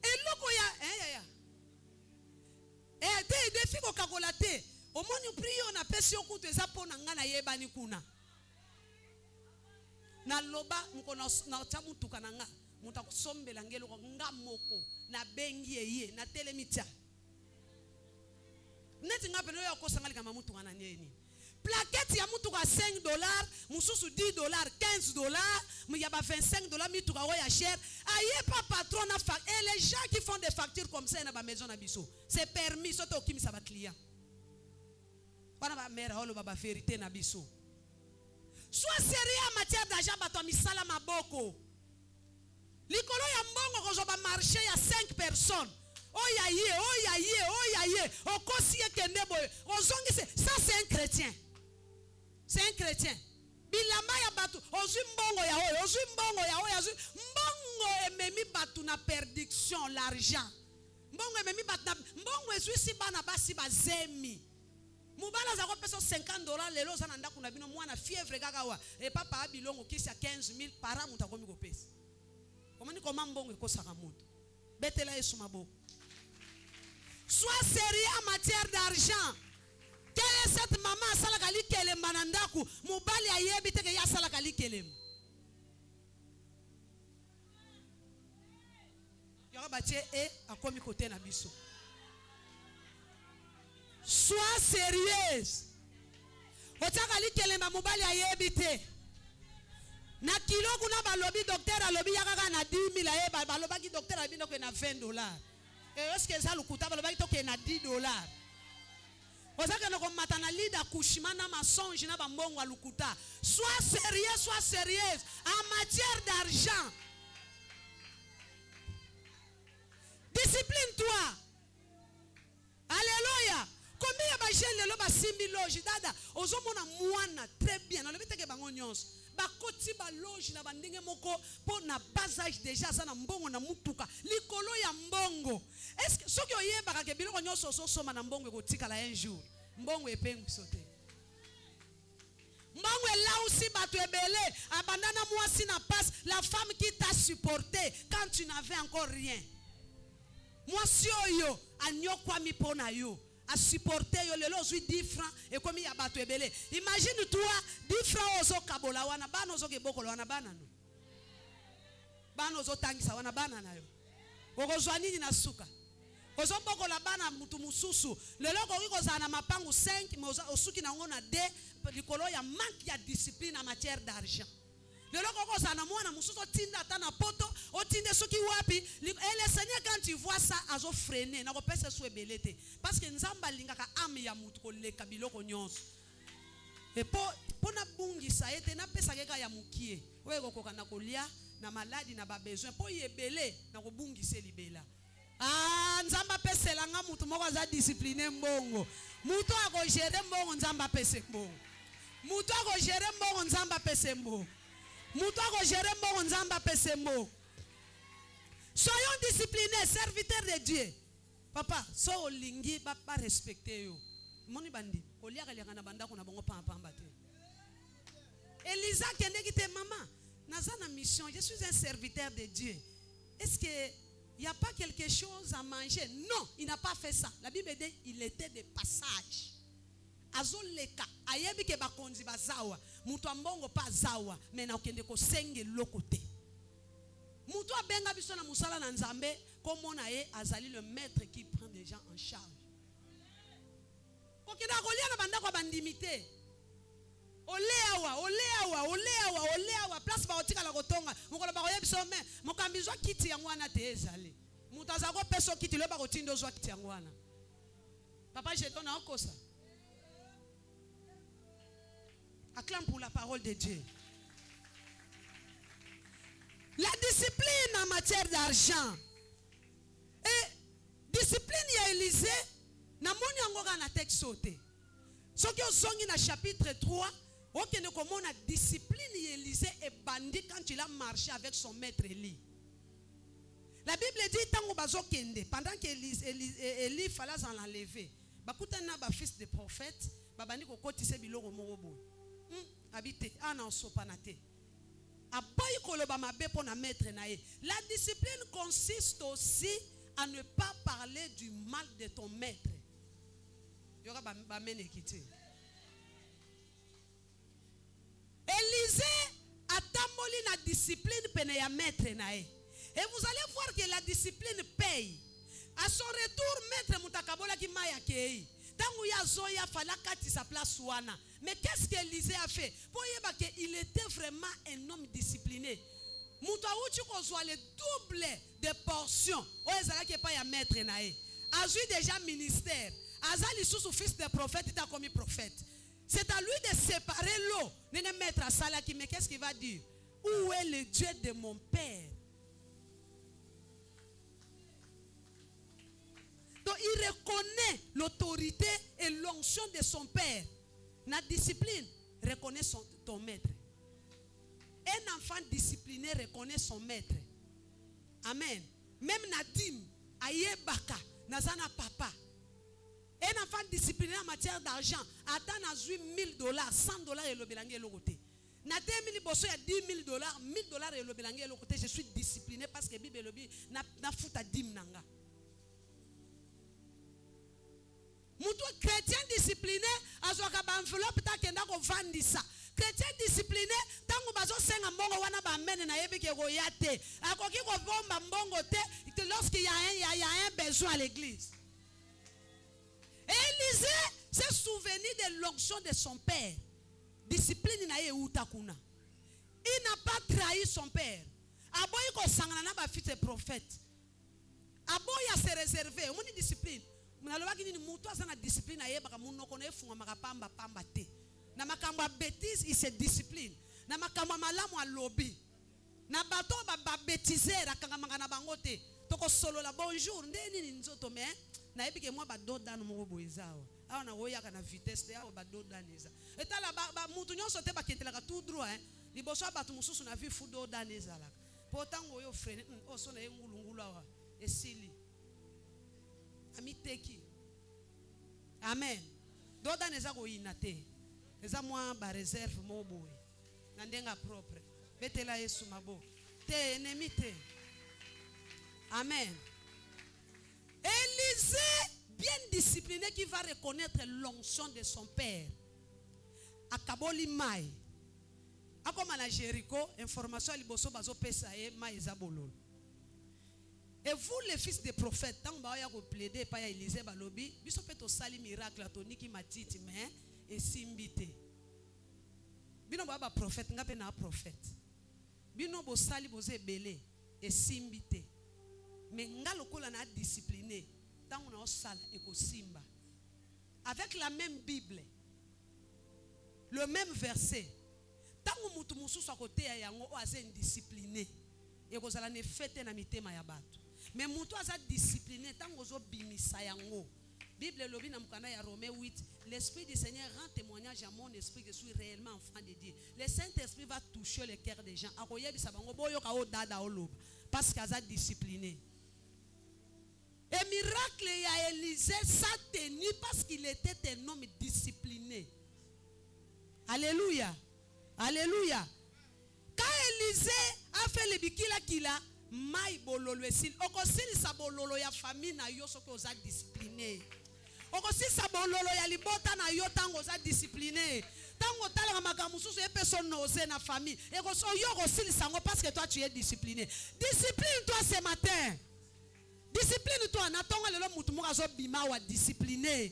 Eloko ya te defi ko kakola te. Omoni priyo na pesi okutu eza pona ngana yebani kuna. Na loba mko na chamu tukananga. Muta kusombela ngelo ngamoko na bengi ye na telemitia. Neti ngape no yakosangali kama mutu ngana nini. Plaquette ya mutu ka $5, mususu $10, $15, muyaba $25 mitu ka oya cher. Aye pas patron na fac. Et les gens qui font des factures comme ça na ba maison na biso, c'est permis soto okimisa ba client. Wana ba mère holo ba vérité na biso. Sois sérieux en matière d'argent bato misala maboko. Likolo ya mbongo ko zo ba marché ya 5 personnes. Oyaye. Okosie kende boy. Ozongise, ça c'est un chrétien. C'est un chrétien. Bilamba ya batu, ozu mbongo ya oyo, mbongo ememi batu na perdiction l'argent. Mbongo ememi batu na mbongo ezui si bana basi bazemi. Mubala za ko peso $50 lelo za nanda kuna bino mwana fièvre kaka wa. E papa abilongo kisi ya 15,000 par an mutakomi ko pesa. Komani koma mbongo ekosaka mutu. Betela Yesu maboko. Sois sérieux en matière d'argent. Quelle est cette maman salakali kelem banandaku mubali ayebi te ke ya salakali kelem. Yora batie e akomi kote na biso. Sois sérieuse. Otakali kelem mubali ayebi te. Na kilo kuna balobi docteur alobi yakaka na 10,000 aye balobaki docteur abino ko na $20. Et est-ce que ça le coûte balobaki to ke na $10. Ozaka no komata na lit d'accouchement na mensonge na bambongo alukuta. Sois sérieuse en matière d'argent. Discipline-toi. Alléluia. Combien ya ba jeune lelo ba simbi loge dada ozomona mwana très bien. Alobi teke bango nyonso. Bakoti ba loge na bandenge moko po na basage déjà ça na mbongo na mutuka likolo ya mbongo. Est-ce que soki oyeba ka ke biloko nyonso so soma na mbongo ekotika la un jour mbongo epengu sote mbongo elausi bato ebele abandana mwasi na passe la femme qui t'a supporté quand tu n'avais encore rien mwasi oyo anyokwa mi pona yo a supporter yo lelo zui 10 francs et comme ya bato ebele. Imagine toi 10 francs ozo kabola wana bana ozo kebokolo wana bana no bana ozo tangisa wana bana na yo okozwa nini na suka ozo bokola bana mutu mususu lelo ko za na mapangu 5 mais osuki na ngona 2 likolo ya manque ya discipline en matière d'argent. lelo koko sana mwana mususu tinda ata na poto otinde soki wapi et le Seigneur quand tu vois ça azo freiner na ko pesa so ebelete parce que nzamba lingaka ame ya mutu ko leka biloko nyonso et po na bungisa ete na pesa keka ya mukie oye kokoka na kolia na maladi na ba besoin po yebele na ko bungisa libela nzamba pesela nga mutu moko za discipliner mbongo mutu ako gérer mbongo nzamba pese mbongo mutu ako gérer mbongo nzamba pese mbongo mutu ako gérer mbongo nzamba pese mbongo. Soyons disciplinés, serviteurs de Dieu. Papa, so olingi ba respecter yo. Moni bandi, olia kalianga na banda kuna bongo pamba te. Elisa kende kite maman, naza na mission, je suis un serviteur de Dieu. Est-ce que il n'y a pas quelque chose à manger? Non, il n'a pas fait ça. La Bible dit il était de passage. Azoleka, ayebi ke bakonzi bazawa, mutu ambongo pa zawa, mais na okende ko senge lokote. Mutu abenga biso na musala na nzambe komona ye azali le maître qui prend des gens en charge. Kokenda kolia na banda ko bandimité. Oleawa place ba otika la kotonga. Mukolo ba koyebi so me mokambizwa kiti yango wana te ezali. Mutu azako peso kiti le ba kotindo zwa kiti yango wana. Papa je donne encore ça. Acclame pour la parole de Dieu. La discipline en matière d'argent. Et discipline ya Élisée, na moni yango na texte sauté. Soki osongi na chapitre 3, okende komona discipline ya Élisée et bandit quand il a marché avec son maître Élie. La Bible dit tango bazokende pendant que Élie fallait s'en enlever. Bakutana ba fils de prophète, babandi ko kotise biloko moko boy. Habité ana sopanate. La discipline consiste aussi à ne pas parler du mal de ton maître. Élisée a tamboli la discipline pene ya maître nae. Et vous allez voir que la discipline paye. À son retour, maître mutakabola ki maya kei. Tangu ya zoya falakati sa place wana. Mais qu'est-ce qu'Élisée a fait? Il était vraiment un homme discipliné. Moutaouchi kozwa le double de portions. Oezala ki pa ya maître nae. Azui déjà ministère. Azali sous fils de prophète, il a commis prophète. C'est à lui de séparer l'eau. Nene maître à Salaki, mais qu'est-ce qu'il va dire? Où est le Dieu de mon père? Donc il reconnaît l'autorité et l'onction de son père. La discipline reconnaît ton maître. Un enfant discipliné reconnaît son maître. Amen. Même Nadim, Ayebaka, Nazana papa. Un enfant discipliné en matière d'argent, attend à $1,000, $100 et le belangé le côté. Na 2000 bosso ya $10,000, $1,000 et le belangé le côté. Je suis discipliné parce que Bible lobi na futa dim nanga. Mutu chrétien discipliné, azoka ba enveloppe ta kenda ko vandisa. Chrétien discipliné, tango bazo senga mbongo wana ba mene na yebi ke go yate. Akoki ko bomba mbongo te lorsqu'il y a un besoin à l'église. Élisée s'est souvenu de l'onction de son père. Discipline na ye utakuna. Il n'a pas trahi son père. Aboyi ko sangana na ba fils de prophète. Aboyi se réserver, on dit discipline. Munalobaki ni mutu asana discipline na ye baka munoko na efunga makapamba pamba te. Na makambo bêtise il se discipline. Na makambo malamu alobi. Na bato ba bêtiser akanga na bango te. Toko solo la bonjour ndeni ni nzoto me. Na ebike mwa ba doda no moko boizawa. Awa na woyaka na vitesse te awa ba doda neza. Etala ba mutu nyonso te ba kentelaka tout droit liboso ba tu mususu na vi fu doda neza la. Potango yo frère oso na ngulungulu awa esili. Amiteki. Amen. Doda neza ko inate. Eza mwa ba réserve mo boy. Na ndenga propre. Betela Yesu mabo. Te ennemi te. Amen. Élisée, bien discipliné, qui va reconnaître l'onction de son père. Akaboli mai. Akoma na Jéricho, information liboso bazo pesa e mai zabololo. Et vous les fils des prophètes, tant ba ya ko plaider pa ya Élisée balobi, biso peto sali miracle atoniki matiti mais et simbité. Bino ba prophète ngape na prophète. bino bosali boze belé et simbité. Mais nga lokola na discipliné, tant on a sala et ko simba. Avec la même Bible, le même verset, tant on mutu mususu à côté ya yango o aze indiscipliné, et ko zala ne fete na mitema ya bato. Mais mutu aza discipliné, tant ozo bimisa yango. Bible lobi na mukanda ya Romains 8, l'esprit du Seigneur rend témoignage à mon esprit que je suis réellement enfant de Dieu. Le Saint-Esprit va toucher le cœur des gens. Akoyebi sabango boyo ka o dada o loba parce qu'aza discipliné. Et miracle à Élisée s'est tenu parce qu'il était un homme discipliné. Alléluia. Alléluia. Quand Élisée a fait le bikila kila, mai bololo esil. Okosili sa bololo ya famille na yo soki oza discipliné. Okosili sa bololo ya libota na yo tango oza discipliné. Tango tala makambo mususu e personne n'ose na famille. Et yo okosili sango parce que toi tu es discipliné. Discipline-toi ce matin. Discipline-toi. Natonga lelo mutu moko azo bima wa discipliné.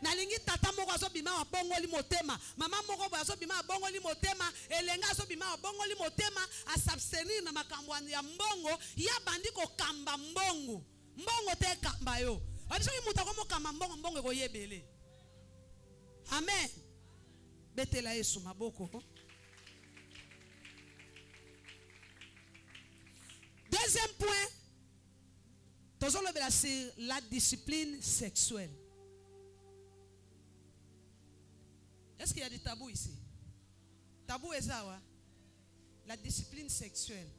Nalingi tata moko azo bima wa bongoli motema. Mama moko azo bima wa bongoli motema. Elenga azo bima wa bongoli motema. Asabstenir na makambo ya mbongo. Ya bandi ko kamba mbongo. Mbongo te kamba yo. Adiso yi muta komo kamba mbongo mbongo ko yebele. Amen. Betela Yesu maboko. Deuxième point. C'est la discipline sexuelle. Est-ce qu'il y a des tabous ici? Tabou est ça, la discipline sexuelle.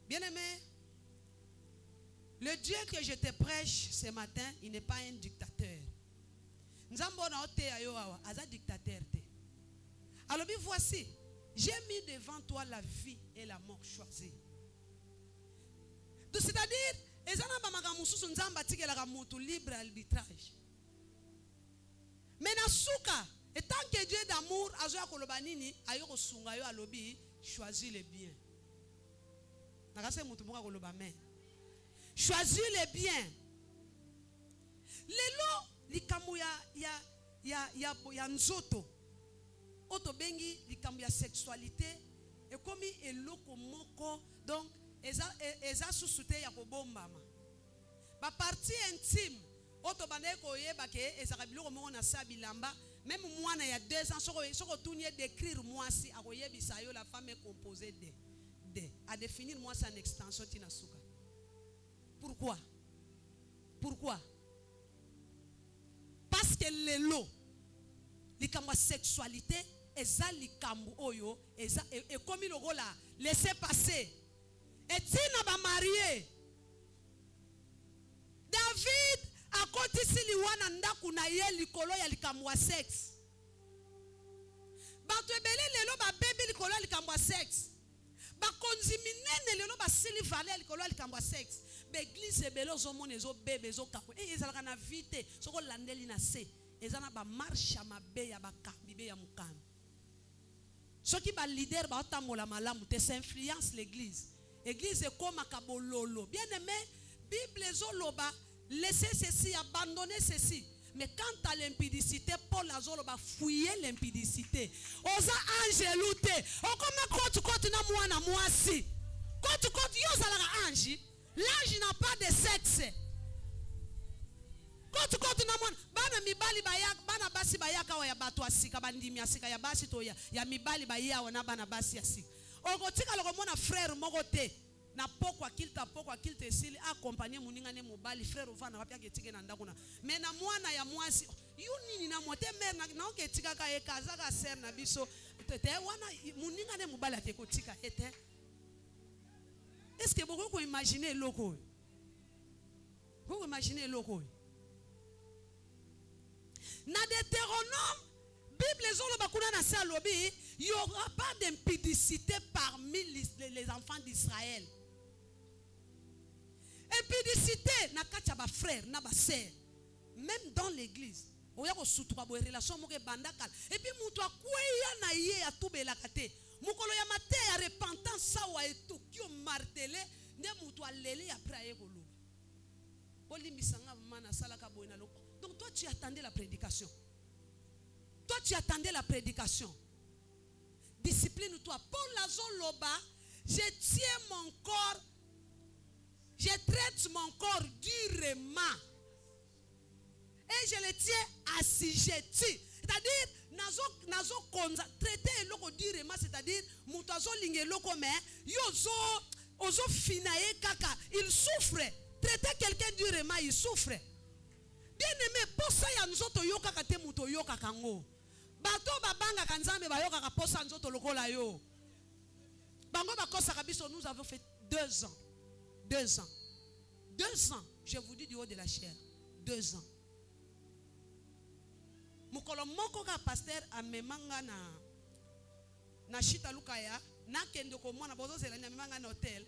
Bien-aimé, le Dieu que je te prêche ce matin, il n'est pas un dictateur. Nous avons un dictateur. Alors, voici, j'ai mis devant toi la vie et la mort choisie. C'est-à-dire, libre arbitrage. Mais nasuka, étant que Dieu d'amour, choisis le bien. Choisis le bien. Lelo likamu ya nzoto. Otobengi likamu ya sexualité et comme eloko moko donc eza susute ya kobombama. Ba partie intime oto banaye koyeba ke ezaka biloko moko na sabilamba même mwana ya 2 ans soko tunie décrire mwasi akoyebisa yo la femme est composée de à définir mwasi en extension tina suka. Pourquoi? Parce que lelo likambo sexualité eza likambo oyo eza et comme le rôle là laisser passer. Et tina ba marié David a kotisi liwana ndaku na ye likolo ya likambo ya sexe. Bato ebele lelo ba bebe likolo ya likambo ya sexe. Ba konzi minene lelo ba sili vale likolo ya likambo ya sexe. Ba église ebele ozomona ezo bebe ezo kako. Ezalaka na vite soko landeli na se. Ezana ba marche mabe ya ba kambibe ya mukano. Soki ba leader ba otambola malamu te s'influence l'église. Église est comme un kabololo. Bien aimé, Bible zoloba, laissez ceci, abandonnez ceci. Mais quant à l'impudicité, Paul azoloba fouiller l'impudicité. Osa angelouté. O comme kotu na mwana mwasi. Kotu yo zalaka ange. L'ange n'a pas de sexe. Kotu na mwana bana mibali bayak bana basi bayaka wa ya bato asika bandimi asika ya basi to ya mibali baya wana bana basi asika. Okotika loko mona frère moko te na pokwa kilte sili accompagner muningane mobali frère ovana wapya ketike na ndakuna mais na mwana ya mwasi yunini na mote mère na oketika ka ekaza ka sœur na biso te wana muningane mobali akekotika ete. Est-ce que beaucoup ko imaginer loko? Vous imaginez loko? Na Deutéronome Bible zolo bakuna na sa lobi, il n'y aura pas d'impudicité parmi les enfants d'Israël. Impudicité na kacha ba frère na ba sœur. Même dans l'église, oya ko sutura bo relation mo ke bandakal. Et puis mutu akweya na ye atubela kate. Mukolo ya mate ya repentance sawa etu kyo martelé nde mutu alele après ye ko lo. Bolimbisanga mana sala ka boina lo. Donc toi tu attendais la prédication. Toi, tu attendais la prédication. Discipline-toi. Paul Lazon Loba, je tiens mon corps, je traite mon corps durement. Et je le tiens assujetti. C'est-à-dire, nazo konza traiter loko durement, c'est-à-dire, mutazo linge loko me, yozo ozo finaye kaka, il souffre. Traiter quelqu'un durement, il souffre. Bien aimé, pour ça ya nzoto yo kaka te muto yo kaka ngo. Bato babanga kanzambe ba yo kaka posa nzoto lokola yo. Bango bakosa kabiso, nous avons fait 2 ans. 2 ans. 2 ans. Je vous dis du haut de la chair. 2 ans. Mukolo moko ka pasteur amemanga na shita lukaya na kende ko mona bozo zela nyamanga na hotel.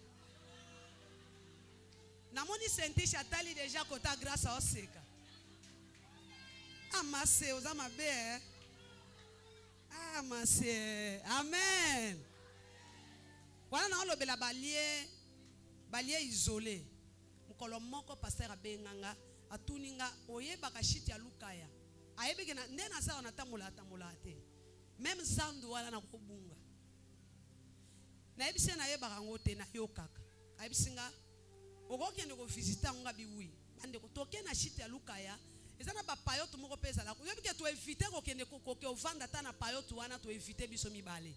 Na moni senti chatali déjà kota grâce à oseka. Amase ozama be. Amase. Amen. Voilà na olobela balier isolé. Mukolo moko pasteur abenganga atuninga oyeba ka shita ya lukaya. Ayebi kena ndena sa onatamula te. Même zandu wala na kubunga. Na yebise na yeba kango te na yo kaka. Ayebisinga okokende ko visiter nga biwi. Bande ko toke na shite ya lukaya. Ezana ba payoto moko pesa la. Yebi ke to éviter ko kende ko ovanda ta na payoto wana to éviter biso mibale.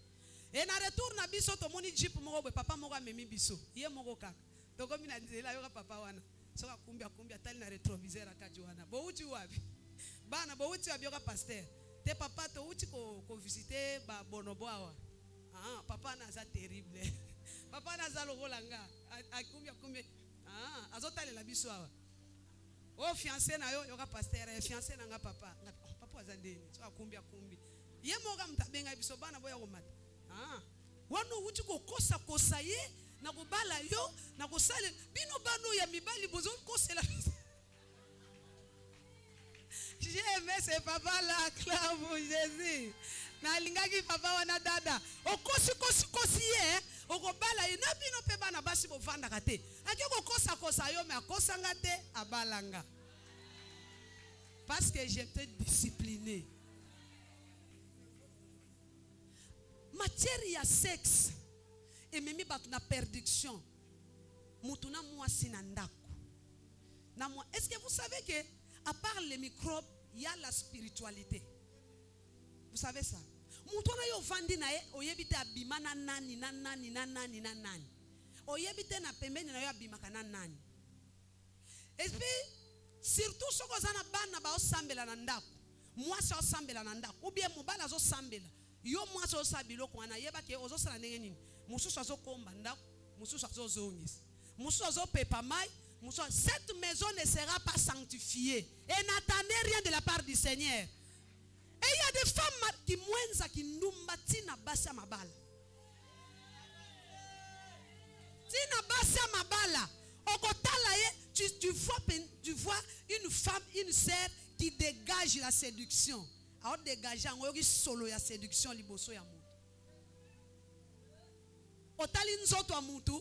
Et na retour na biso to moni jeep moko be papa moko amemi biso. Ye moko kaka. Toko mina nzela yo papa wana. Soka kumbia tali na retroviseur akaji wana. Bo uti wapi? Bana bo uti abioka pasteur. Te papa to uti ko visiter ba bonobo awa. Ah, papa na za terrible. Papa na za lokolanga. Akumbia. Ah, azotale la biso awa. Oh fiancé na yo yoka pasteur, fiancé na nga papa. Papa azandeni. So akumbia. Ye moga mtabenga biso bana boya komata. Ah. Wano uti ko kosa ye na kubala yo na kusale bino bano ya mibali bozo kosela. J'ai aimé ce papa là, acclame pour Jésus. Na lingaki papa wana dada. Kosi ye, okobala ye na bino pe bana basi bo vanda kate. Ake ko kosa yo me akosa ngate abalanga. Parce que j'étais discipliné. Matière ya sexe et memi batu na perdiction. Mutuna mwasi na ndako. Est-ce que vous savez que à part les microbes, il y a la spiritualité. Vous savez ça? Mutona yo vandi na e oyebite abima na nani. Oyebite na pembeni na yo abima kana nani. Et puis surtout soko zana bana ba osambela na ndako. Mwasi osambela na ndako. Ou bien mobala zo sambela. Yo mwasi osabilo ko na yeba ke ozo sala ndenge nini. Mususu azo komba ndako, mususu azo zongisa. Mususu azo pepa mai. Cette maison ne sera pas sanctifiée. Et n'attendez rien de la part du Seigneur. Et il y a des femmes qui mwenza qui numbatina basa mabala. Tina basa mabala. Tu vois une femme, une sœur qui dégage la séduction. Alors dégager en solo la séduction liboso ya mutu. Otali nzoto wa mutu.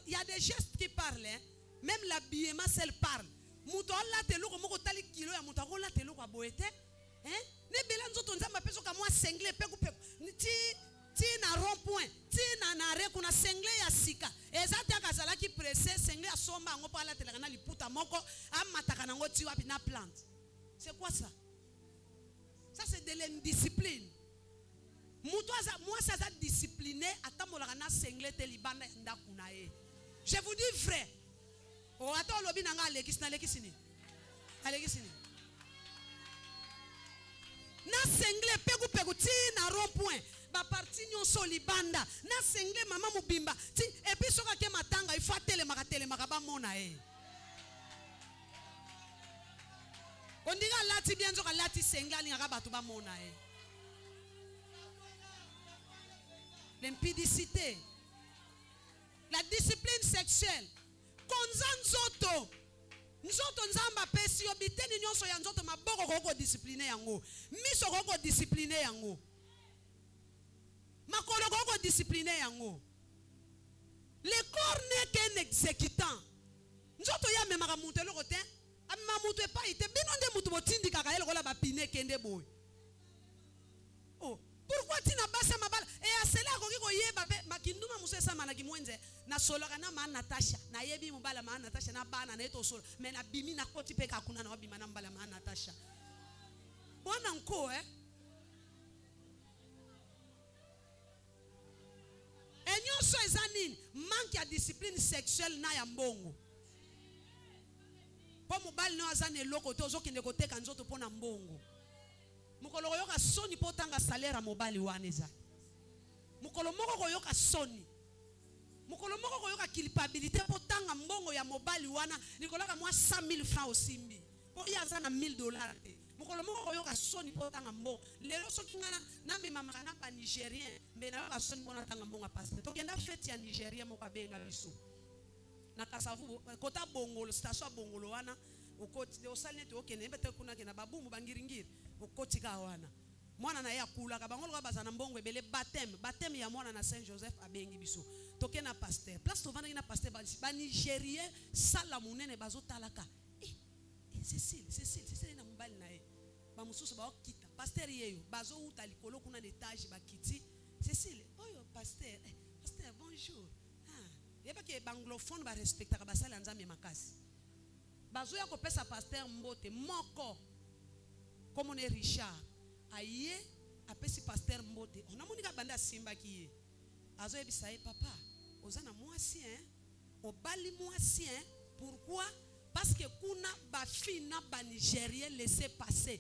Il y a des gestes qui parlent. Même l'habillement, celle parle. Muto la te loko moko tali kilo ya muto la te loko aboete. Hein? Ne bela nzoto nzamba peso ka moi sengle peku. Ti na rond-point, ti na arrêt kuna sengle ya sika. Ezati akazala ki pressé sengle ya somba ngo pa la te kana liputa moko amataka nango ti wapi na plante. C'est quoi ça? Ça c'est de l'indiscipline. Moi ça a discipliné atamolaka na sengle te libanda ndakuna e. Je vous dis vrai. Oh, attends, lobi nanga alekisini. Na sengle pegu ti na rond-point. Ba parti nyonso libanda. Na sengle mama mubimba. Ti epi soka ke matanga ifa tele makaba mona e. Ondiga lati bienzo ka lati sengle ali ngaka batu ba mona e. L'impudicité. La discipline sexuelle. Konza nzoto nzamba pesi obiteni nyonso ya nzoto maboko koko discipliner yango. Miso koko discipliner yango. Makolo koko discipliner yango. Le corps n'est qu'un exécutant. Nzoto ya memaka mutu eloko te. Amma mutu epa ite bino nde mutu botindi kaka eloko la bapine kende boy. Oh, pourquoi tu n'as pas ça mabala? Et à cela koki ko yeba pe makinduma muso esa manaki mwenza na solo kana ma Natasha na yebi mobala ma Natasha na bana na eto solo mais na bimi na koti pe ka kuna na bima na mbala ma Natasha bona nko enyo so ezanini manque ya discipline sexuelle na ya mbongo po mobali no azane loko to zokende koteka nzoto pona mbongo mukolo koyoka soni po tanga salaire mobali wana eza mukolo moko koyoka soni mukolo moko koyoka culpabilité po tanga mbongo ya mobali wana nikolaka mwa 100,000 francs osimbi po yaza na $1,000 mukolo moko koyoka soni po tanga mbongo lelo soki ngana na mema makana pa Nigérien mais na yoka soni pona tanga mbongo pasteur to kenda fête ya Nigérien moko abenga biso na kasavu kota bongolo station bongolo wana okoti de osalete okene mbete kuna kena babumu bangiringiri okoti ka wana mwana na ya kula ka bangolo ka bazana mbongo ebele baptême ya mwana na Saint Joseph abengi biso toke na pasteur place to vana na pasteur ba Nigérien sala munene bazotalaka Cécile na mbali na ye ba mususu ba okita pasteur yeyo bazo uta likolo kuna na étage ba kiti Cécile oyo pasteur bonjour yeba ke banglophone ba respecta ka basala nzambe makasi bazo ya kopesa pasteur mbote moko comme on est Richard aye apesi pasteur mbote on a monika banda simba ki azo yebisa ye papa ozana mwasi obali mwasi pourquoi parce que kuna ba fina ba Nigérien laisser passer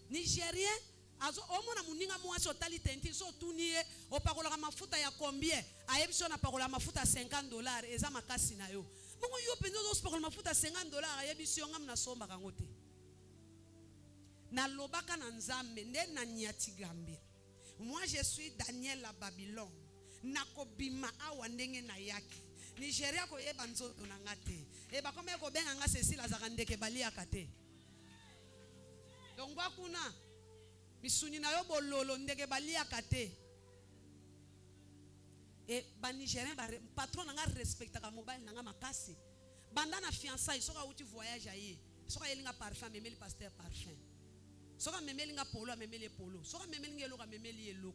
Nigérien azo omona muninga mwasi otali tenti so tunie opakola mafuta ya combien ayebisho na pakola mafuta $50 eza makasi na yo bongo yo penzo zo pakola mafuta $50 ayebisho ngam na somba kangote na lobaka na nzambe nde na nyati gambia moi je suis Daniel à Babylone nakobima awa ndenge na yaki Nigeria ko yeba nzoto na ngate e ba kome ko benga nga Cécile azakandeke bali akate donc bakuna misuni na yo bololo ndeke bali akate e ba Nigérien ba patron nga respecta ka mobile nga makasi banda na fiançailles soka uti voyage aye soka yelinga parfum memeli pasteur parfum soka memeli nga polo memeli polo soka memeli ngelo ka memeli elo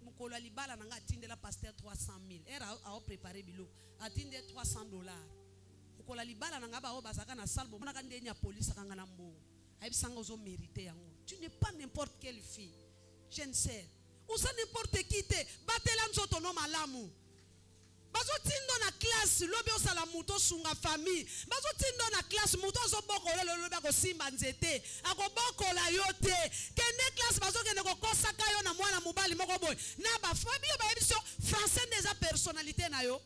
mukolo libala na nga atindela pasteur 300,000 era a préparer bilo atinde $300 mukolo libala na nga ba obasaka na salbo mona ka ndenya police kanga na mbongo ayibisanga ozo mériter yango tu n'es pas n'importe quelle fille jeune sœur usa n'importe qui te batela nzoto no malamu bazo tindo na classe lobi osala muto sunga famille bazo tindo na classe muto zo bokola lobi akosimba nzete akobokola yo te kende classe bazo kende kokosaka yo na mwana mobali moko boy na ba famille ba ebiso français déjà personnalité na yo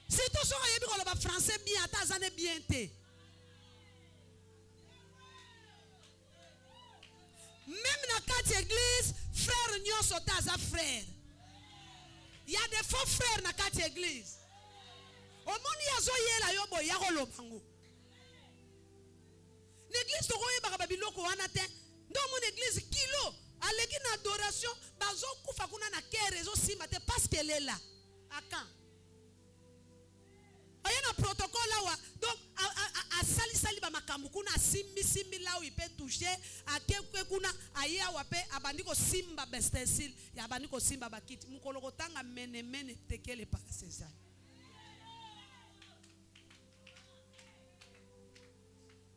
si to so yebi ko ba français bien ata zane bien te même na quatre église frère nyonso taza frère il y a des faux frères na quatre église omoni yazo yela yo boya ko lobango l'église to koyeba ka biloko wana te ndo mon église kilo aleki na adoration bazo kufa kuna na kere zo simba te parce qu'elle est là aka ayana protocole awa donc a sali ba makambu kuna simbi là où il peut toucher akekwe kuna aya wape abandiko simba bestencil ya abandiko simba bakiti mukolo kotanga mene tekele pa César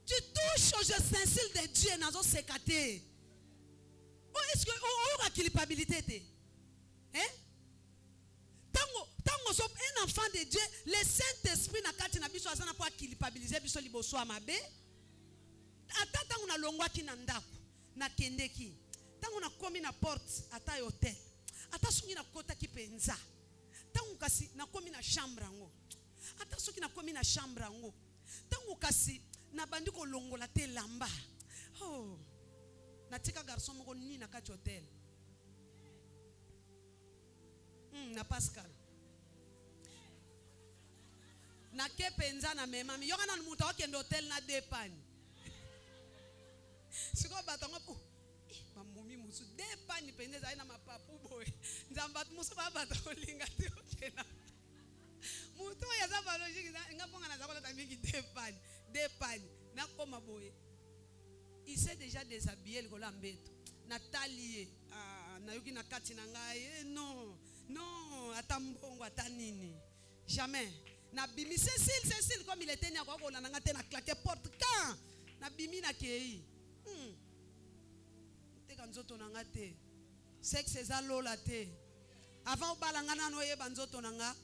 tu touches aux ustensiles de Dieu nazo sekate est-ce que on a culpabilité te tango so un enfant de Dieu le Saint-Esprit na kati na biso azana po culpabiliser biso liboso amabe ata tango na longwaki na ndako na kendeki tango na komi na porte ata hotel ata sungi na kota ki penza tango kasi na komi na chambre ngo ata soki na komi na chambre ngo tango kasi na bandiko longola te lamba oh natika garçon moko ni na kati hotel na Pascal na kepenza na mema mi yokana muta okende hotel na depani siko batongo po mamumi musu depani pendeza ina mapapu boy nzamba musu baba tolinga te okena muto ya za biologique ngaponga na zakola tambiki depani na koma boy il s'est déjà déshabillé le kola mbeto Nathalie nayoki na kati na ngai non non ata mbongo ata nini jamais na bimi Cécile comme il était né quoi na ngate na claquer porte quand na bimi na kei te kan nzoto na ngate sexe eza lola te avant balanga na no yeba nzoto na nga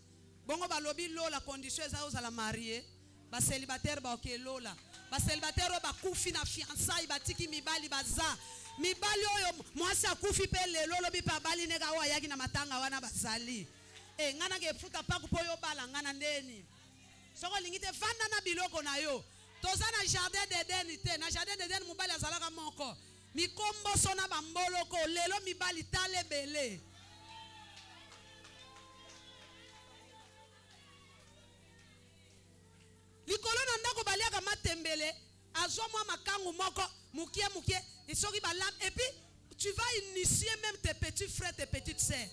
bongo balobi lola condition eza ozala marié ba célibataire ba ok lola ba célibataire ba kufi na fiançailles batiki mibali baza mibali oyo mwasi akufi pe lelo lobi pa bali neka wa yaki na matanga wana bazali ngana ke futa pa kupoyo bala ngana ndeni soko lingite fanda na biloko na yo toza na jardin d'Eden te na jardin d'Eden mobali azalaka moko mikombo sona bamboloko lelo mibali tale bele likolo na ndako baliaka matembele azwa mwa makangu moko mukie et soki balam et puis tu vas initier même tes petits frères tes petites sœurs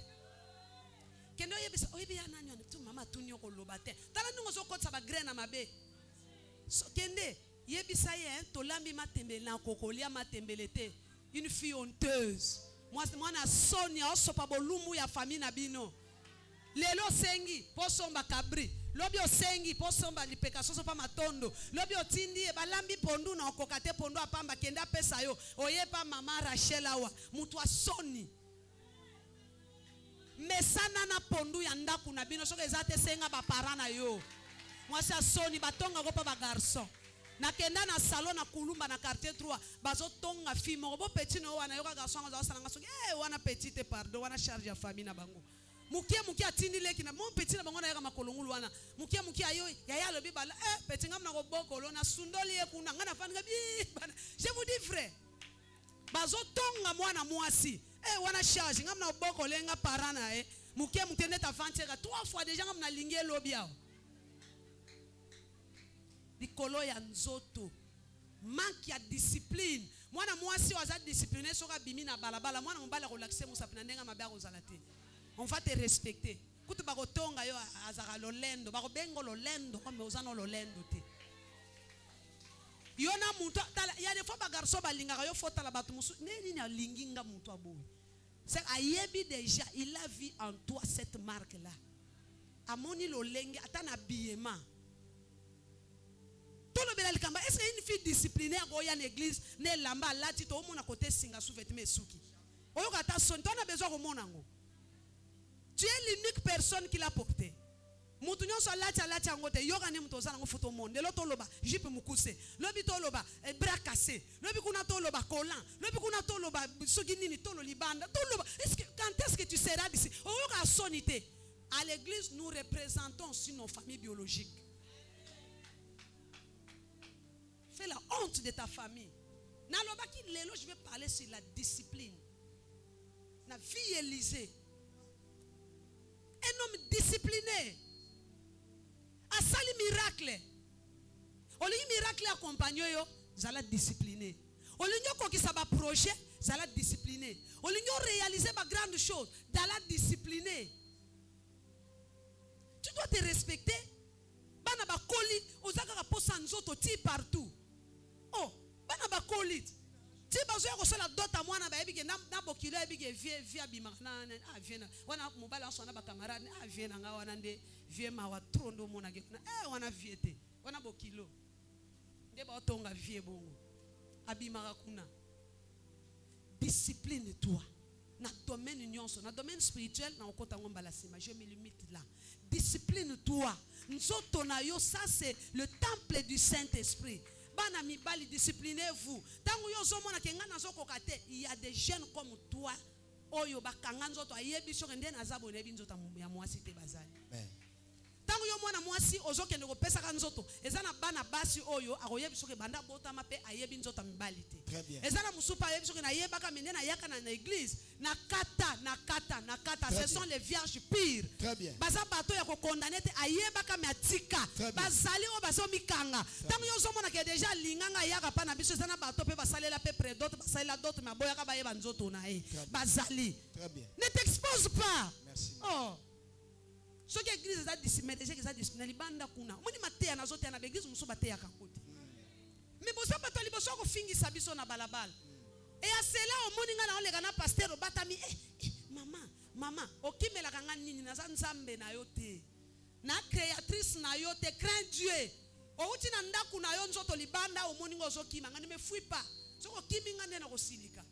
kendo yebisa oyebi ya nani on tu mama tuni ko lobate tala ndingo so kotsa ba grain na mabe so kende yebisa ye to lambi matembele na kokolia matembele te une fille honteuse moi na Sonia osopa bolumu ya famille na bino lelo sengi posomba kabri lobi osengi posomba lipeka soso pa matondo lobi otindi e balambi pondu na okokate pondu apamba kenda pesa yo oyepa mama Rachel awa mutu asoni mesana na pondu ya ndaku na bino soka ezate senga ba parana yo mwasi asoni batonga ko pa ba garçon na kenda na salon na kulumba na quartier 3 bazo tonga fille mo bo petit no wana yo ka garçon azo salanga soki wana petite pardon wana charge ya famille na bango mukie atindi leki na mon petit na bango na yaka makolongulu wana mukie ayo yaya lobi bala petit ngam na ko bokolo na sundoli e kuna ngana fanga bi je vous dis frère bazo tonga mwana mwasi wana charge ngam na bokolo nga parana mukie mutende ta vantera 3 fois déjà ngam na lingi lobi ao likolo ya nzoto manque ya discipline mwana mwasi waza discipliné soka bimi na balabala mwana mobala ko lakise musapina ndenga mabya ko zalate on va te respecter kutu bakotonga yo azaka lolendo bakobengo lolendo comme ozana lolendo te yona muntu ya des fois ba garçon balingaka yo fota la batu musu neni na linginga muntu aboy c'est ayebi déjà il a vu en toi cette marque là amoni lolenge atana biema tolo bela likamba est-ce une fille disciplinée ko ya l'église ne lamba lati to mona côté singa sous-vêtement suki oyo kata son to na besoin ko mona ngo. Tu es l'unique personne qui l'a porté. Mutu nyonso lati angote yoga ni mtu ozana ngofuto monde lo toloba jipe mukuse lobi toloba bras cassé lobi kuna toloba collant lobi kuna toloba soki nini tolo libanda toloba quand est-ce que tu seras d'ici oyoka sonité à l'église nous représentons aussi nos familles biologiques. Fais la honte de ta famille. Na loba ki lelo je vais parler sur la discipline. Na vie Élysée. Un homme discipliné. A sali miracle. Oli miracle accompagné yo, zala discipliné. Oli nyoko ki sa ba projet, zala discipliné. Oli nyo réaliser ba grande chose, zala discipliné. Tu dois te respecter. Bana ba koli, ozaka ka posa nzoto ti partout. Oh, bana ba koli. Si bazo yako sala dota mwana ba ebike na bokilo ebike vie abimana vie na wana mobala sona ba camarade vie na nga wana nde vie ma wa trondo mona ke na wana vie te wana bokilo nde ba tonga vie bongo abimaka kuna. Discipline toi na domaine nyonso na domaine spirituel na okota ngomba la sima je me limite là. Discipline toi nzoto na yo, ça c'est le temple du Saint-Esprit. Bana mibali, disciplinez-vous. Tango yo zo mona ke ngana zo kokate, il y a des jeunes comme toi oyo bakanga nzoto ayebi so kende na zabo nebi nzoto ya mwasi te bazali. Tango yo mwana mwasi ozokende ko pesa ka nzoto, ezana bana basi oyo akoyebi so ke banda bota mape ayebi nzoto mibali te. Très bien. Ezana musupa ayebi so ke na yeba ka mende na yaka na église, na kata, ce sont les vierges pires. Très bien. Baza bato ya ko condamner te ayeba ka matika. Bazali o baso mikanga. Tango yo zo mona ke déjà linganga yaka pa na biso ezana bato pe basalela pe près d'autres, basalela d'autres maboya ka bayeba nzoto na e. Bazali. Très bien. Ne t'expose pas. Merci. Oh. Ce qui est église est disciplinée, déjà qu'ils ont discipliné, les bandes kuna. Moi ni maté na zote na église muso baté ya kakote. Mais bosa bato liboso ko fingi sabiso na balabala. Et à cela, au moninga na olega na pasteur batami maman, okimela kanga nini na nzambe na yo te. Na créatrice na yo te, crains Dieu. Outi na ndaku na yo nzoto libanda o moninga ozokima nga ne me fuis pas. Soko kiminga nde na kosilika.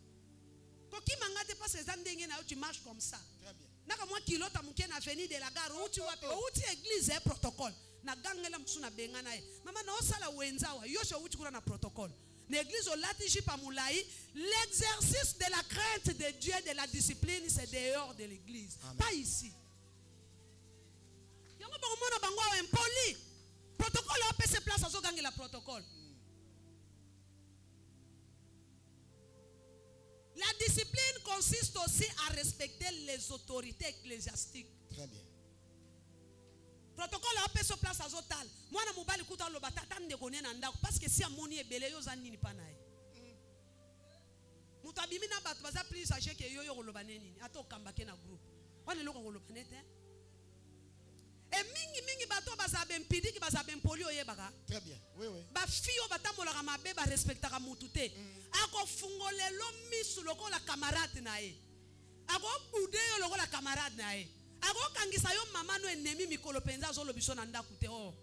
Ko kimanga te parce que ndenge na yo tu marches comme ça. Très bien. Naka mwa kilota muke na avenue de la gare outi wapi? Outi église et protocole. Na gangela msuna benga nae. Mama na osala wenzawa yosho outi kuna na protocole. L'église au latichi pamoulaï, l'exercice de la crainte de Dieu, de la discipline, c'est dehors de l'église. Pas ici. Il y a un impoli. Protocole, on peut se placer à gagner la protocole. La discipline consiste aussi à respecter les autorités ecclésiastiques. Très bien. Protocole, on peut se placer à zotal. Moi, je ne sais pas si parce que si je suis belé, je ne sais pas. Je suis plus sage que yo yo lobaneni. Ato kambake na groupe. On est là ko lobanete. Et mingi bato bazabe mpidi ki bazabe mpoli oyebaka. Très bien. Oui. Ba fio batamola mabe ba respectaka mutute. Ako fungolelo misu loko la camarade na ye. Ako bude yo loko la camarade na ye. Ako kangisa yo mama no ennemi mikolo penza zo lobiso na ndaku te o.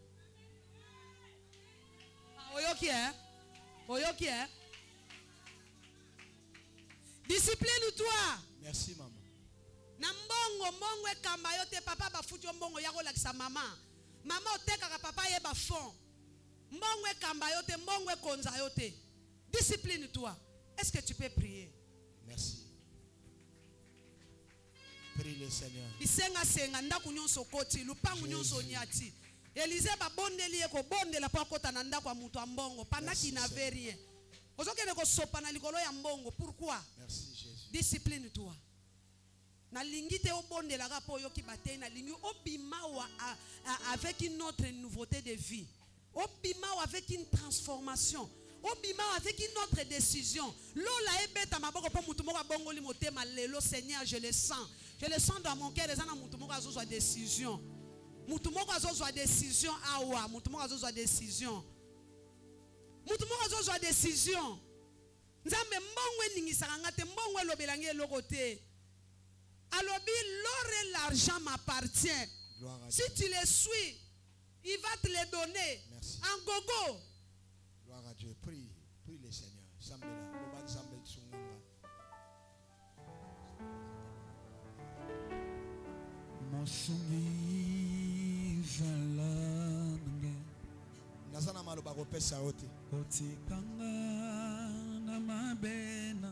Oyoki eh? Discipline-toi. Merci maman. Na mbongo ekamba yo te papa bafuti yo mbongo ya kolakisa mama. Mama otekaka papa ye ba fond. Mbongo ekamba yo te mbongo ekonza yo te. Discipline-toi. Est-ce que tu peux prier? Merci. Prie le Seigneur. Bisenga ndaku nyonso koti lupangu nyonso nyati. Élisée ba bondeli eko bondela pa kota na ndaku ya mutu ambongo pendant qu'il n'avait rien. Ozokende ko sopa na likolo ya mbongo. Pourquoi? Merci Jésus. Discipline-toi. Na lingi te obondela ka po yoki batei na lingi obimawa avec une autre nouveauté de vie. Obimawa avec une transformation. Obimawa avec une autre décision. Lola ebeta maboko po mutu moko bongoli motema lelo Seigneur je le sens. Je le sens dans mon cœur ezana mutu moko azozwa décision. Mutu moko azozwa décision awa, mutu moko azozwa décision. Mutu moko azozwa décision. Nzambe mbongo eningisaka ngate mbongo elobelangi eloko te. Alobi, l'or et l'argent m'appartient. Si tu les suis, il va te les donner. Merci. En gogo. Gloire à Dieu. Prie le Seigneur. Mosungi zalange Nazana maloba kopesa ote. otikanga na mabena